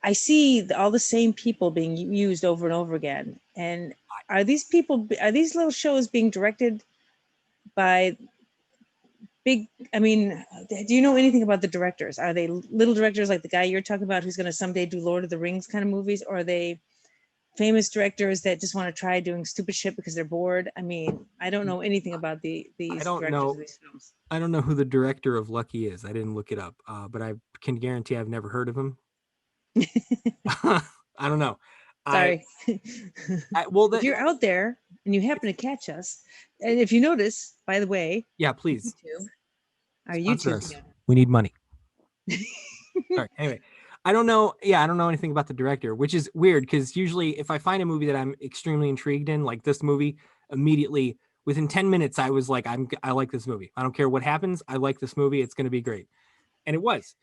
I see all the same people being used over and over again. And are these little shows being directed by do you know anything about the directors? Are they little directors like the guy you're talking about who's going to someday do Lord of the Rings kind of movies? Or are they famous directors that just want to try doing stupid shit because they're bored? I mean, I don't know anything about these directors of these films. I don't know who the director of Lucky is. I didn't look it up, but I can guarantee I've never heard of him. I don't know. Sorry. If you're out there and you happen to catch us, and if you notice, by the way, please. Our YouTube. We need money. Sorry. Anyway, I don't know. Yeah, I don't know anything about the director, which is weird because usually if I find a movie that I'm extremely intrigued in, like this movie, immediately within 10 minutes, I was like, I like this movie. I don't care what happens. I like this movie. It's going to be great. And it was.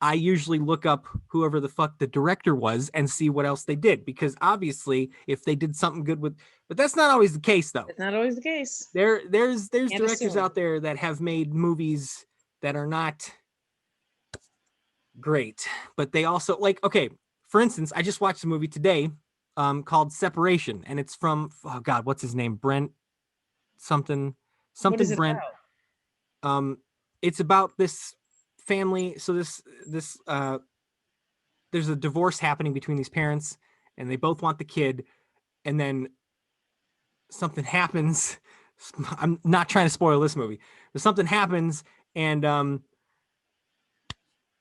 I usually look up whoever the fuck the director was and see what else they did, because obviously if they did something good but that's not always the case though. It's not always the case. There's directors out there that have made movies that are not great, but they also okay, for instance, I just watched a movie today called Separation, and it's from, oh God, what's his name? Brent something Brent. It's about this family. So there's a divorce happening between these parents, and they both want the kid, and then something happens. I'm not trying to spoil this movie, but something happens, and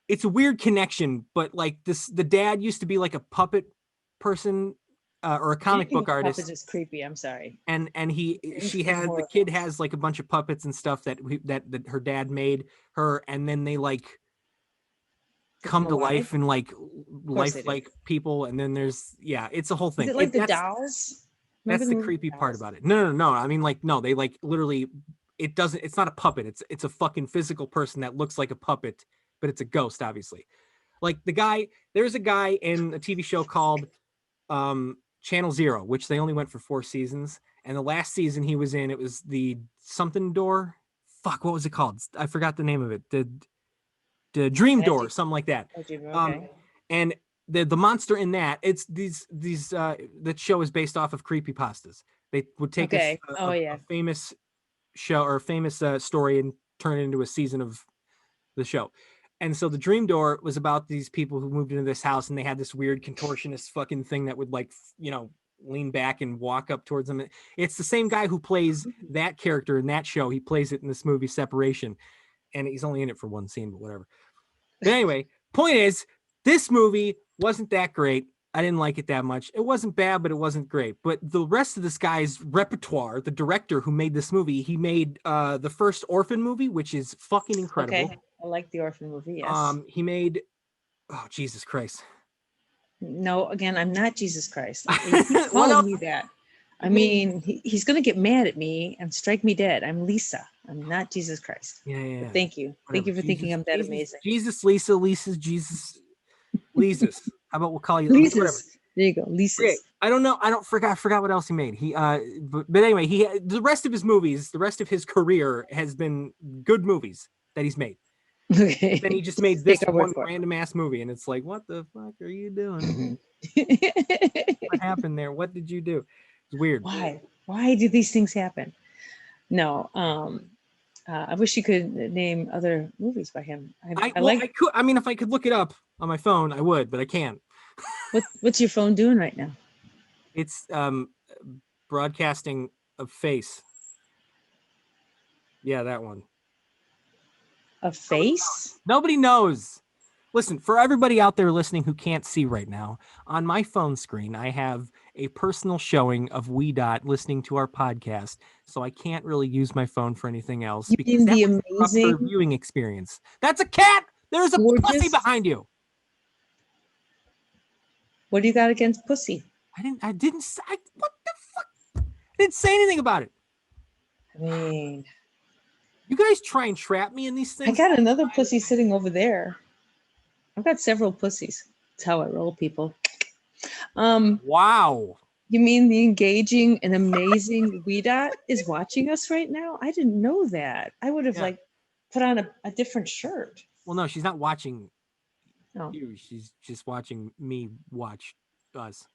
it's a weird connection, but the dad used to be like a puppet person or a comic book artist. Puppets is creepy. I'm sorry. And the kid has like a bunch of puppets and stuff that her dad made her, and then they come to life and lifelike people, and then there's it's a whole thing. Is it the dolls? That's the creepy part about it. No. I mean, no, they literally. It's not a puppet. It's a fucking physical person that looks like a puppet, but it's a ghost, obviously. There's a guy in a TV show called Channel Zero, which they only went for 4 seasons. And the last season he was in, it was the something door. Fuck, what was it called? I forgot the name of it. The Dream Door, something like that. Okay. And the monster in that, it's that show is based off of creepypastas. They would take a famous show or a famous story and turn it into a season of the show. And so the Dream Door was about these people who moved into this house, and they had this weird contortionist fucking thing that would lean back and walk up towards them. It's the same guy who plays that character in that show. He plays it in this movie Separation, and he's only in it for 1 scene, but whatever. But anyway, point is, this movie wasn't that great. I didn't like it that much. It wasn't bad, but it wasn't great. But the rest of this guy's repertoire, the director who made this movie, he made the first Orphan movie, which is fucking incredible. Okay. I like the Orphan movie, yes. He made, oh, Jesus Christ. No, again, I'm not Jesus Christ. He's calling me that. I mean, he's going to get mad at me and strike me dead. I'm Lisa. I'm not Jesus Christ. Yeah. But thank you. Whatever. Thank you for thinking I'm that amazing. Jesus, Lisa's, Jesus, Lisa's. How about we'll call you Lisa's? There you go, Lisa's. Great. I don't know. I forgot what else he made. But anyway, the rest of his movies, the rest of his career has been good movies that he's made. Okay. Then he just made Take this our word one for it. random ass movie, and it's like, what the fuck are you doing? Mhm. What happened there? What did you do? It's weird. Why do these things happen? No. I wish you could name other movies by him. I Well, like. I could. I mean, if I could look it up on my phone, I would, but I can't. What's your phone doing right now? It's broadcasting a face. Yeah, that one. A face? Nobody knows. Listen, for everybody out there listening who can't see right now, on my phone screen, I have a personal showing of Wee Dot listening to our podcast. So I can't really use my phone for anything else You because mean that the would interrupt her amazing, viewing experience. That's a cat. There's a pussy gorgeous? behind you. What do you got against pussy? I didn't say, what the fuck? I didn't say anything about it. I mean, You guys try and trap me in these I things. got another pussy sitting over there. I've got several pussies. That's how I roll, people. Wow. You mean the engaging and amazing Weedot is watching us right now? I didn't know that. I would have Yeah. put on a different shirt. Well, no, she's not watching Oh. you. She's just watching me watch us.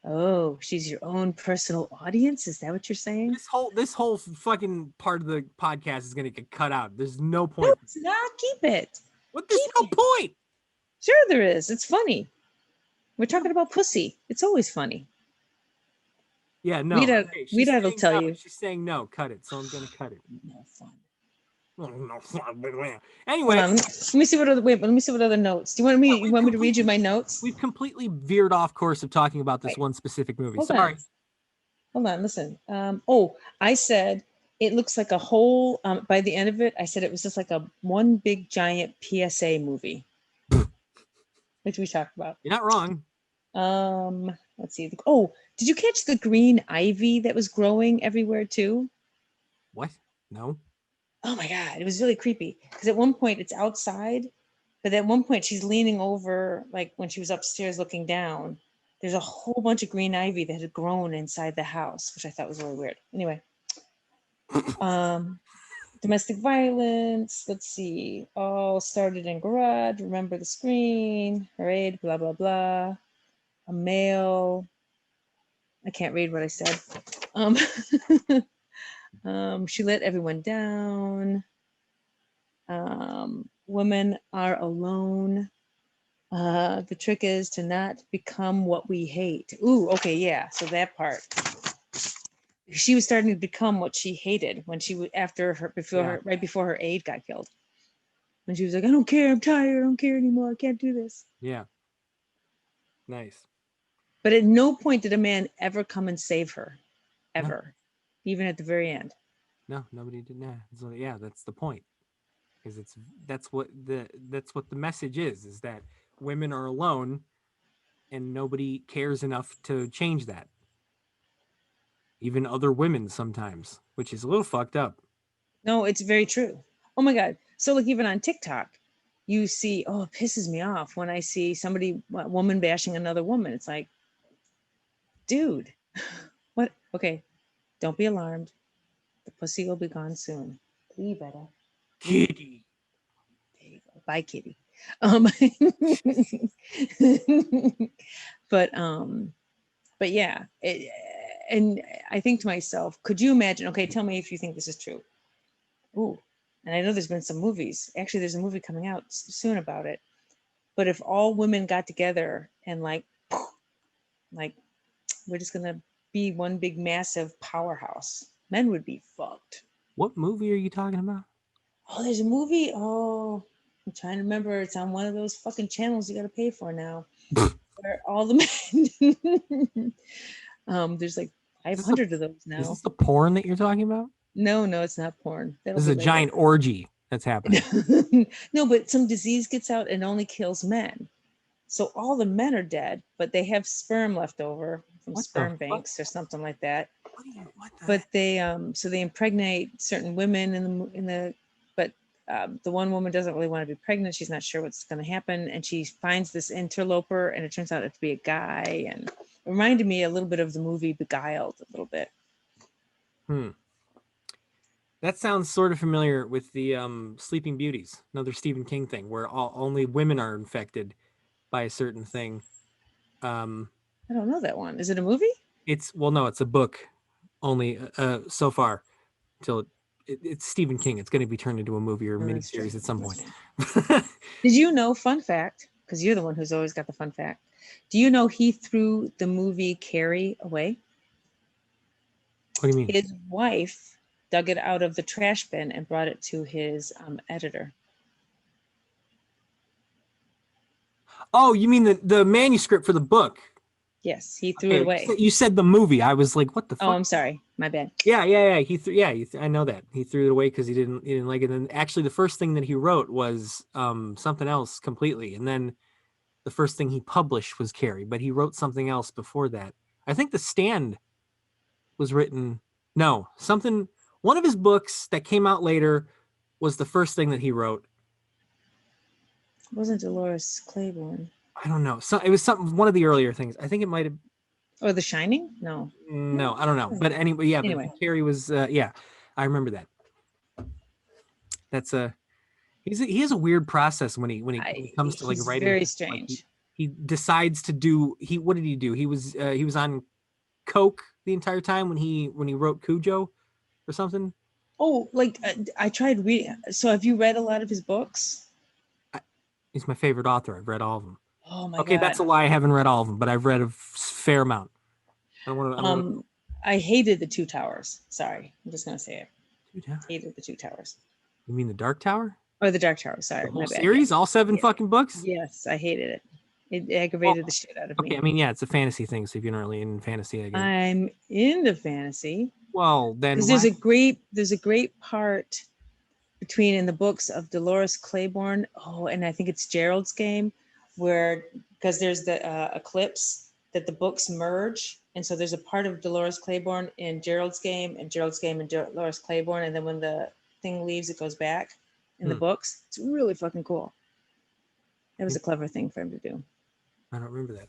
Oh, she's your own personal audience? Is that what you're saying? This whole fucking part of the podcast is gonna get cut out. There's no No, point. it's not. Keep it. What? There's keep no it. point. Sure, there is. It's funny. We're talking about pussy. It's always funny. Yeah, no. Weedot, Okay, she's Weedot will saying tell no. you. She's saying no. Cut it. So I'm gonna cut it. No fun. No. Hold Anyway, on. Let me see what other. Wait. Let me see what other notes. Do you want me? Yeah, You want me to read you my notes? we've completely veered off course of talking about this Wait. one specific movie. Hold Sorry. on. Hold on. Listen. I said it looks like a whole. By the end of it, I said it was just like a one big giant PSA movie, which we talked about. You're not wrong. Let's see. Oh, did you catch the green ivy that was growing everywhere too? What? No. Oh my God, it was really creepy. Because at one point it's outside, but at one point she's leaning over, like when she was upstairs looking down. There's a whole bunch of green ivy that had grown inside the house, which I thought was really weird. Anyway, domestic violence. Let's see. All started in garage. Remember the screen. Parade. Blah blah blah. A male. I can't read what I said. She let everyone down. Women are alone. The trick is to not become what we hate. Ooh, okay, yeah. So that part. She was starting to become what she hated when she was right before her aide got killed. When she was like, I don't care, I'm tired, I don't care anymore, I can't do this. Yeah. Nice. But at no point did a man ever come and save her. Ever. Even at the very end. No, nobody did. Nah. So yeah, that's the point. Because that's what the message is that women are alone and nobody cares enough to change that. Even other women sometimes, which is a little fucked up. No, it's very true. Oh my God. So like even on TikTok, you see, oh, it pisses me off when I see a woman bashing another woman. It's like, dude, what? Okay, don't be alarmed. The pussy will be gone soon. You better. Kitty. There you go. Bye, kitty. But yeah, and I think to myself, could you imagine? Okay, tell me if you think this is true. Ooh, and I know there's been some movies. Actually, there's a movie coming out soon about it. But if all women got together and like we're just gonna be one big massive powerhouse, men would be fucked. What movie are you talking about? Oh, there's a movie. Oh, I'm trying to remember. It's on one of those fucking channels you got to pay for now. Where all the men. There's like 500 of those now. Is this the porn that you're talking about? No, it's not porn. This is a giant orgy that's happening. No, but some disease gets out and only kills men. So all the men are dead, but they have sperm left over from sperm banks or something like that. But they so they impregnate certain women but the one woman doesn't really want to be pregnant. She's not sure what's going to happen, and she finds this interloper, and it turns out to be a guy, and it reminded me a little bit of the movie Beguiled, a little bit. That sounds sort of familiar with the Sleeping Beauties, another Stephen King thing where only women are infected by a certain thing. I don't know that one. Is it a movie? No, it's a book only so far till it's Stephen King. It's going to be turned into a movie or a Oh, that's true. miniseries at some That's point. true. Did you know, fun fact, because you're the one who's always got the fun fact. Do you know he threw the movie Carrie away? What do you mean? His wife dug it out of the trash bin and brought it to his editor. Oh, you mean the manuscript for the book? Yes, he threw it away. You said the movie. I was like, what the fuck? Oh, I'm sorry. My bad. Yeah. He threw. Yeah, I know that he threw it away because he didn't like it. And actually, the first thing that he wrote was something else completely. And then the first thing he published was Carrie, but he wrote something else before that. I think The Stand was written. No, something. One of his books that came out later was the first thing that he wrote. It wasn't Dolores Claiborne. I don't know. So it was one of the earlier things. I think it might have. Or The Shining? No. No, I don't know. But anyway, yeah. Anyway. But Carrie was. Yeah, I remember that. That's a. He has a weird process when he comes to like writing. Very Like, strange. he decides to do. What did he do? He was on coke the entire time when he wrote Cujo, or something. Oh, like I tried reading. So have you read a lot of his books? He's my favorite author. I've read all of them. Oh my Okay, God. that's a lie. I haven't read all of them, but I've read a fair amount. I don't want to. I hated The Two Towers. Sorry, I'm just gonna say it. Two Towers? Hated The Two Towers. You mean the Dark Tower? Or The Dark Tower. Sorry, The whole my bad. series, all 7 Yeah. fucking books. Yes, I hated it. It aggravated the shit out of me. Okay, I mean, yeah, it's a fantasy thing. So if you're not really in fantasy, I guess. I'm into fantasy. Well, then Because there's a great part between in the books of Dolores Claiborne. Oh, and I think it's Gerald's Game, where because there's the eclipse that the books merge, and so there's a part of Dolores Claiborne in Gerald's Game, and Gerald's Game and Dolores Claiborne, and then when the thing leaves, it goes back in the books. It's really fucking cool. That was a clever thing for him to do. I don't remember that.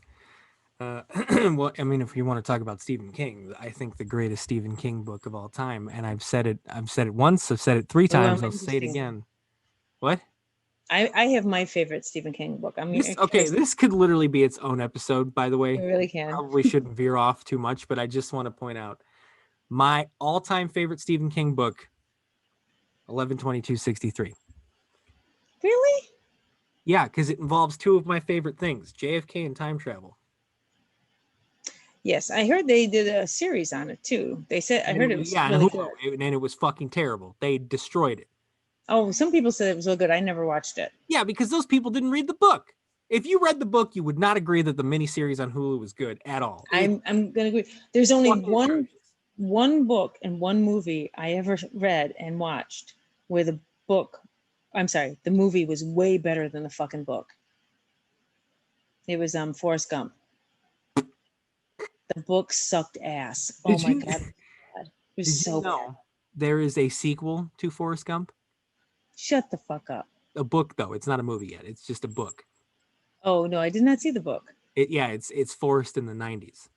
Well, I mean, if you want to talk about Stephen King, I think the greatest Stephen King book of all time, and I've said it once, I've said it 3 times, I'll say it again. What? I have my favorite Stephen King book. I mean, this could literally be its own episode, by the way. It really can. Probably shouldn't veer off too much, but I just want to point out my all-time favorite Stephen King book, 11/22/63. Really? Yeah, because it involves 2 of my favorite things, JFK and time travel. Yes, I heard they did a series on it too. They said I heard it was really good. And it was fucking terrible. They destroyed it. Oh, some people said it was so good. I never watched it. Yeah, because those people didn't read the book. If you read the book, you would not agree that the miniseries on Hulu was good at all. I'm gonna agree. There's only one book and one movie I ever read and watched where the movie was way better than the fucking book. It was Forrest Gump. The book sucked ass. Oh my God. It was so bad. There is a sequel to Forrest Gump? Shut the fuck up. A book, though. It's not a movie yet. It's just a book. Oh no, I did not see the book. It's Forrest in the 90s.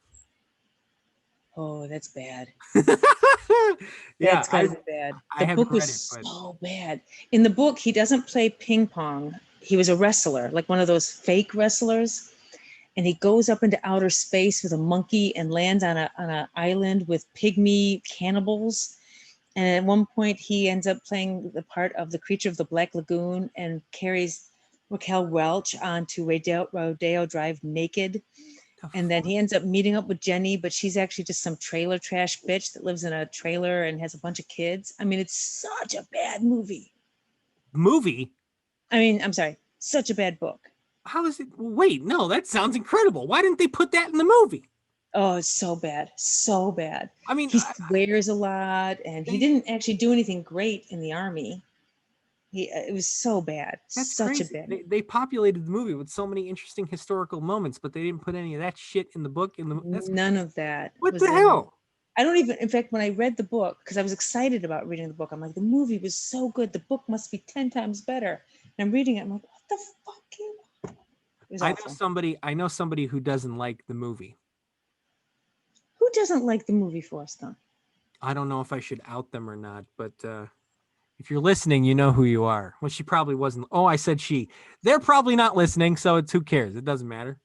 Oh, that's bad. Yeah, That's gotta be bad. The book was so bad. In the book, he doesn't play ping pong. He was a wrestler, like one of those fake wrestlers. And he goes up into outer space with a monkey and lands on an island with pygmy cannibals. And at one point, he ends up playing the part of the creature of the Black Lagoon and carries Raquel Welch onto Rodeo Drive naked. And then he ends up meeting up with Jenny, but she's actually just some trailer trash bitch that lives in a trailer and has a bunch of kids. I mean, it's such a bad movie. I'm sorry, such a bad book. How is it? Wait, no, that sounds incredible. Why didn't they put that in the movie? Oh, it's so bad. So bad. I mean, he swears a lot and he didn't actually do anything great in the army. It was so bad. That's such crazy. a bad. They populated the movie with so many interesting historical moments, but they didn't put any of that shit in the book. None of that. What the hell? I don't even, in fact, when I read the book, because I was excited about reading the book, I'm like, the movie was so good. The book must be 10 times better. And I'm reading it. I'm like, what the fuck? I know somebody who doesn't like the movie. Who doesn't like the movie Forrest Gump? I don't know if I should out them or not, but if you're listening, you know who you are. Well, she probably wasn't. Oh, I said she. They're probably not listening, so it's who cares? It doesn't matter.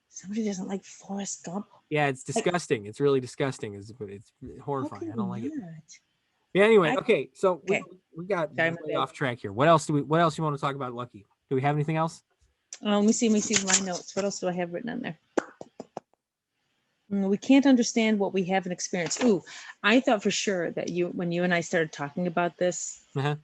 Somebody doesn't like Forrest Gump. Yeah, it's disgusting. It's really disgusting. It's How horrifying. can I don't you like it. not? Yeah. Anyway, I- okay. So Okay. we got Sorry, my way bad. off track here. What else you want to talk about, Lucky? Do we have anything else? Let me see my notes. What else do I have written on there? We can't understand what we haven't experienced. Ooh, I thought for sure that when you and I started talking about this, Uh-huh.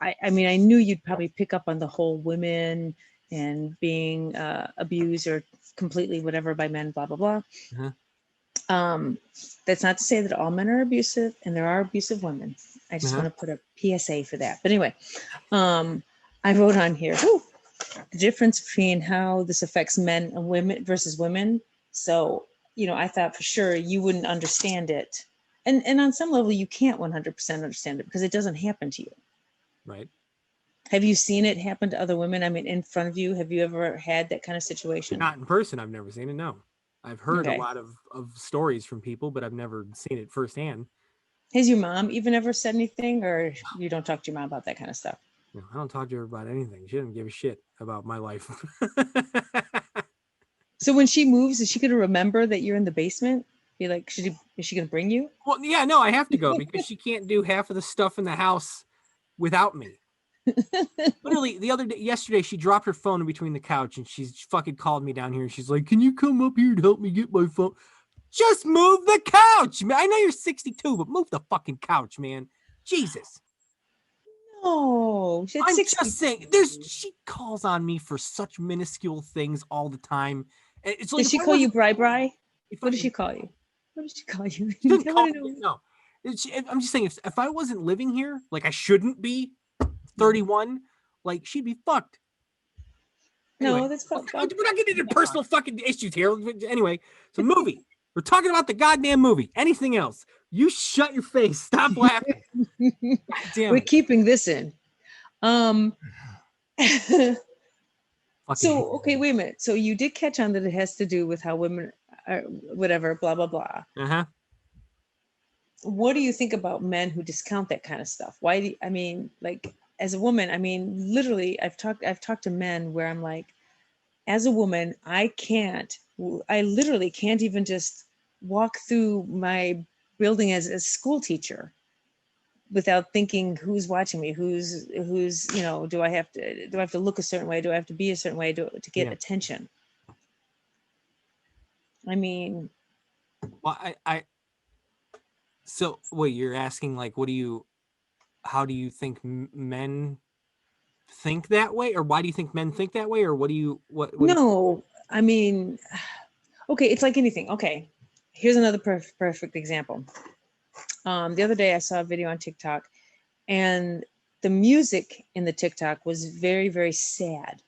I mean, I knew you'd probably pick up on the whole women and being abused or completely whatever by men, blah, blah, blah. Uh-huh. That's not to say that all men are abusive, and there are abusive women. I just Uh-huh. want to put a PSA for that. But anyway, I wrote on here, the difference between how this affects men and women versus women. So, I thought for sure you wouldn't understand it. And on some level, you can't 100% understand it because it doesn't happen to you. Right. Have you seen it happen to other women? I mean, in front of you, have you ever had that kind of situation? Not in person. I've never seen it. No. I've heard Okay. a lot of stories from people, but I've never seen it firsthand. Has your mom even ever said anything, or you don't talk to your mom about that kind of stuff? No, I don't talk to her about anything. She doesn't give a shit about my life. So when she moves, is she going to remember that you're in the basement? Be like, is she going to bring you? Well, yeah, no, I have to go because she can't do half of the stuff in the house without me. Literally, yesterday, she dropped her phone in between the couch and she fucking called me down here and she's like, "Can you come up here and help me get my phone?" Just move the couch, man. I know you're 62, but move the fucking couch, man. Jesus. No, I'm just saying, she calls on me for such minuscule things all the time. And it's like, Does she call you Bri Bri? What does she call you? What does she call you? She didn't I call wanna me, know. no. I'm just saying, if I wasn't living here, like I shouldn't be, 31, like she'd be fucked. Anyway, No, that's fine. we're not getting into personal fucking issues here. Anyway, so movie. We're talking about the goddamn movie. Anything else? You shut your face. Stop laughing. God damn We're it. keeping this in. Fucking So, okay, wait a minute. So you did catch on that it has to do with how women are, whatever, blah, blah, blah. Uh-huh. What do you think about men who discount that kind of stuff? I mean, like as a woman, I mean, literally I've talked to men where I'm like, as a woman, I literally can't even just walk through my building as a school teacher without thinking who's watching me, who's, do I have to look a certain way? Do I have to be a certain way to get attention? I mean, Well, so wait, you're asking like, how do you think men think that way? Or why do you think men think that way? Or what no, I mean, okay, it's like anything. Okay, here's another perfect example. The other day I saw a video on TikTok and the music in the TikTok was very, very sad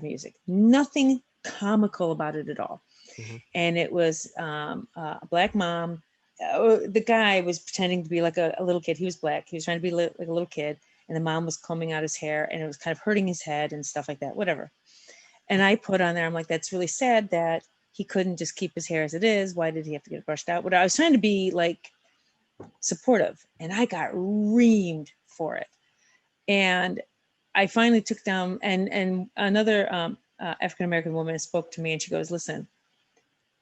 music. Nothing comical about it at all. Mm-hmm. And it was a black mom. The guy was pretending to be like a little kid. He was black. He was trying to be like a little kid. And the mom was combing out his hair and it was kind of hurting his head and stuff like that, whatever. And I put on there, I'm like, that's really sad that he couldn't just keep his hair as it is. Why did he have to get it brushed out? I was trying to be like supportive and I got reamed for it. And I finally took down and another African-American woman spoke to me and she goes, "Listen,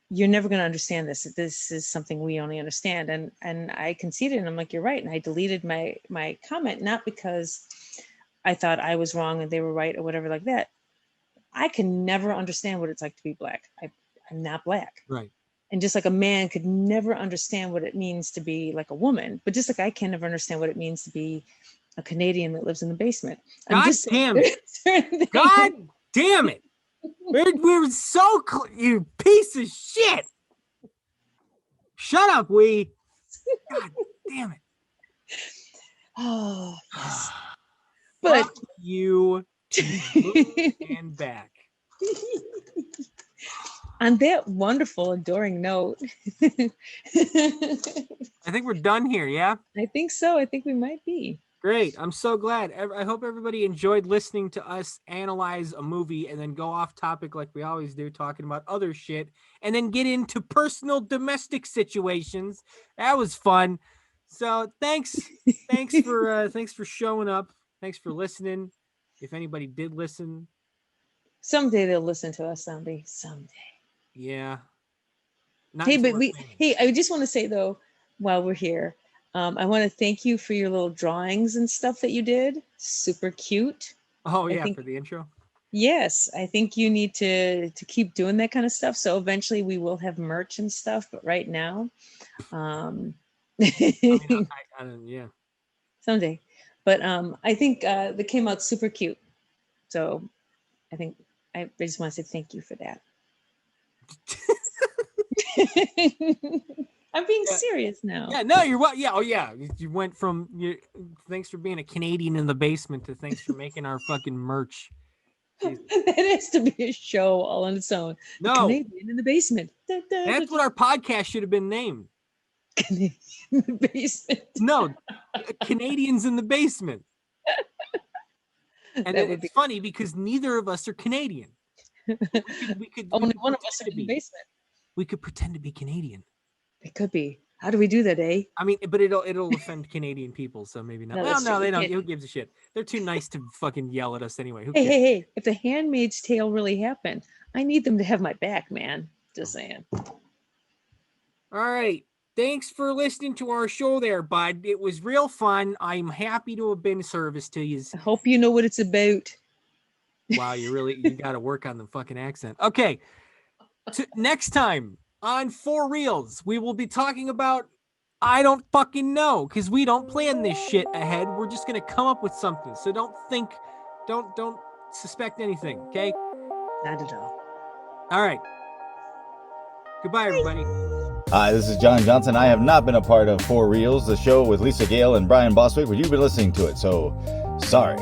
you're never going to understand this. This is something we only understand." And I conceded and I'm like, "You're right." And I deleted my comment, not because I thought I was wrong and they were right or whatever like that. I can never understand what it's like to be black. I'm not black. Right. And just like a man could never understand what it means to be like a woman, but just like I can never understand what it means to be a Canadian that lives in the basement. God damn it. God damn it. We're so you piece of shit. Shut up, God damn it. Oh, yes. But fuck you and back. On that wonderful, adoring note, I think we're done here, yeah? I think so. I think we might be. Great. I'm so glad. I hope everybody enjoyed listening to us analyze a movie and then go off topic like we always do, talking about other shit, and then get into personal domestic situations. That was fun. So thanks for showing up. Thanks for listening. If anybody did listen, Someday they'll listen to us. Someday. yeah. Not Hey, until but we're famous. I just want to say though, while we're here, I want to thank you for your little drawings and stuff that you did. Super cute. Oh I yeah, think- for the intro. Yes, I think you need to keep doing that kind of stuff. So eventually we will have merch and stuff, but right now, I mean, I don't, yeah. someday. But I think that came out super cute. So I think I just want to say thank you for that. I'm being Yeah. serious now. Yeah, no, you're what? Yeah, oh yeah. You went from thanks for being a Canadian in the basement to thanks for making our fucking merch. Jesus. That has to be a show all on its own. The No, Canadian in the basement. that's what our podcast should have been named. Canadian in the basement. No, Canadians in the basement. And That it- would it's be funny because neither of us are Canadian. We could only could one of us pretend in to the be. basement. We could pretend to be Canadian. It could be. How do we do that, eh? I mean, but it'll offend Canadian people, so maybe not. No, Well, that's no, true. they We don't. can't- Who gives a shit? They're too nice to fucking yell at us anyway. Who Hey, cares? hey! If the Handmaid's Tale really happened, I need them to have my back, man. Just saying. All right. Thanks for listening to our show there, bud. It was real fun. I'm happy to have been of service to you. I hope you know what it's about. Wow, you got to work on the fucking accent. Okay. Next time on For Reals, we will be talking about I don't fucking know because we don't plan this shit ahead. We're just going to come up with something. So don't suspect anything, okay? Not at all. All right. Goodbye, everybody. Hi, this is John Johnson. I have not been a part of For Reals, the show with Lisa Gale and Brian Boswick, but you've been listening to it, so sorry.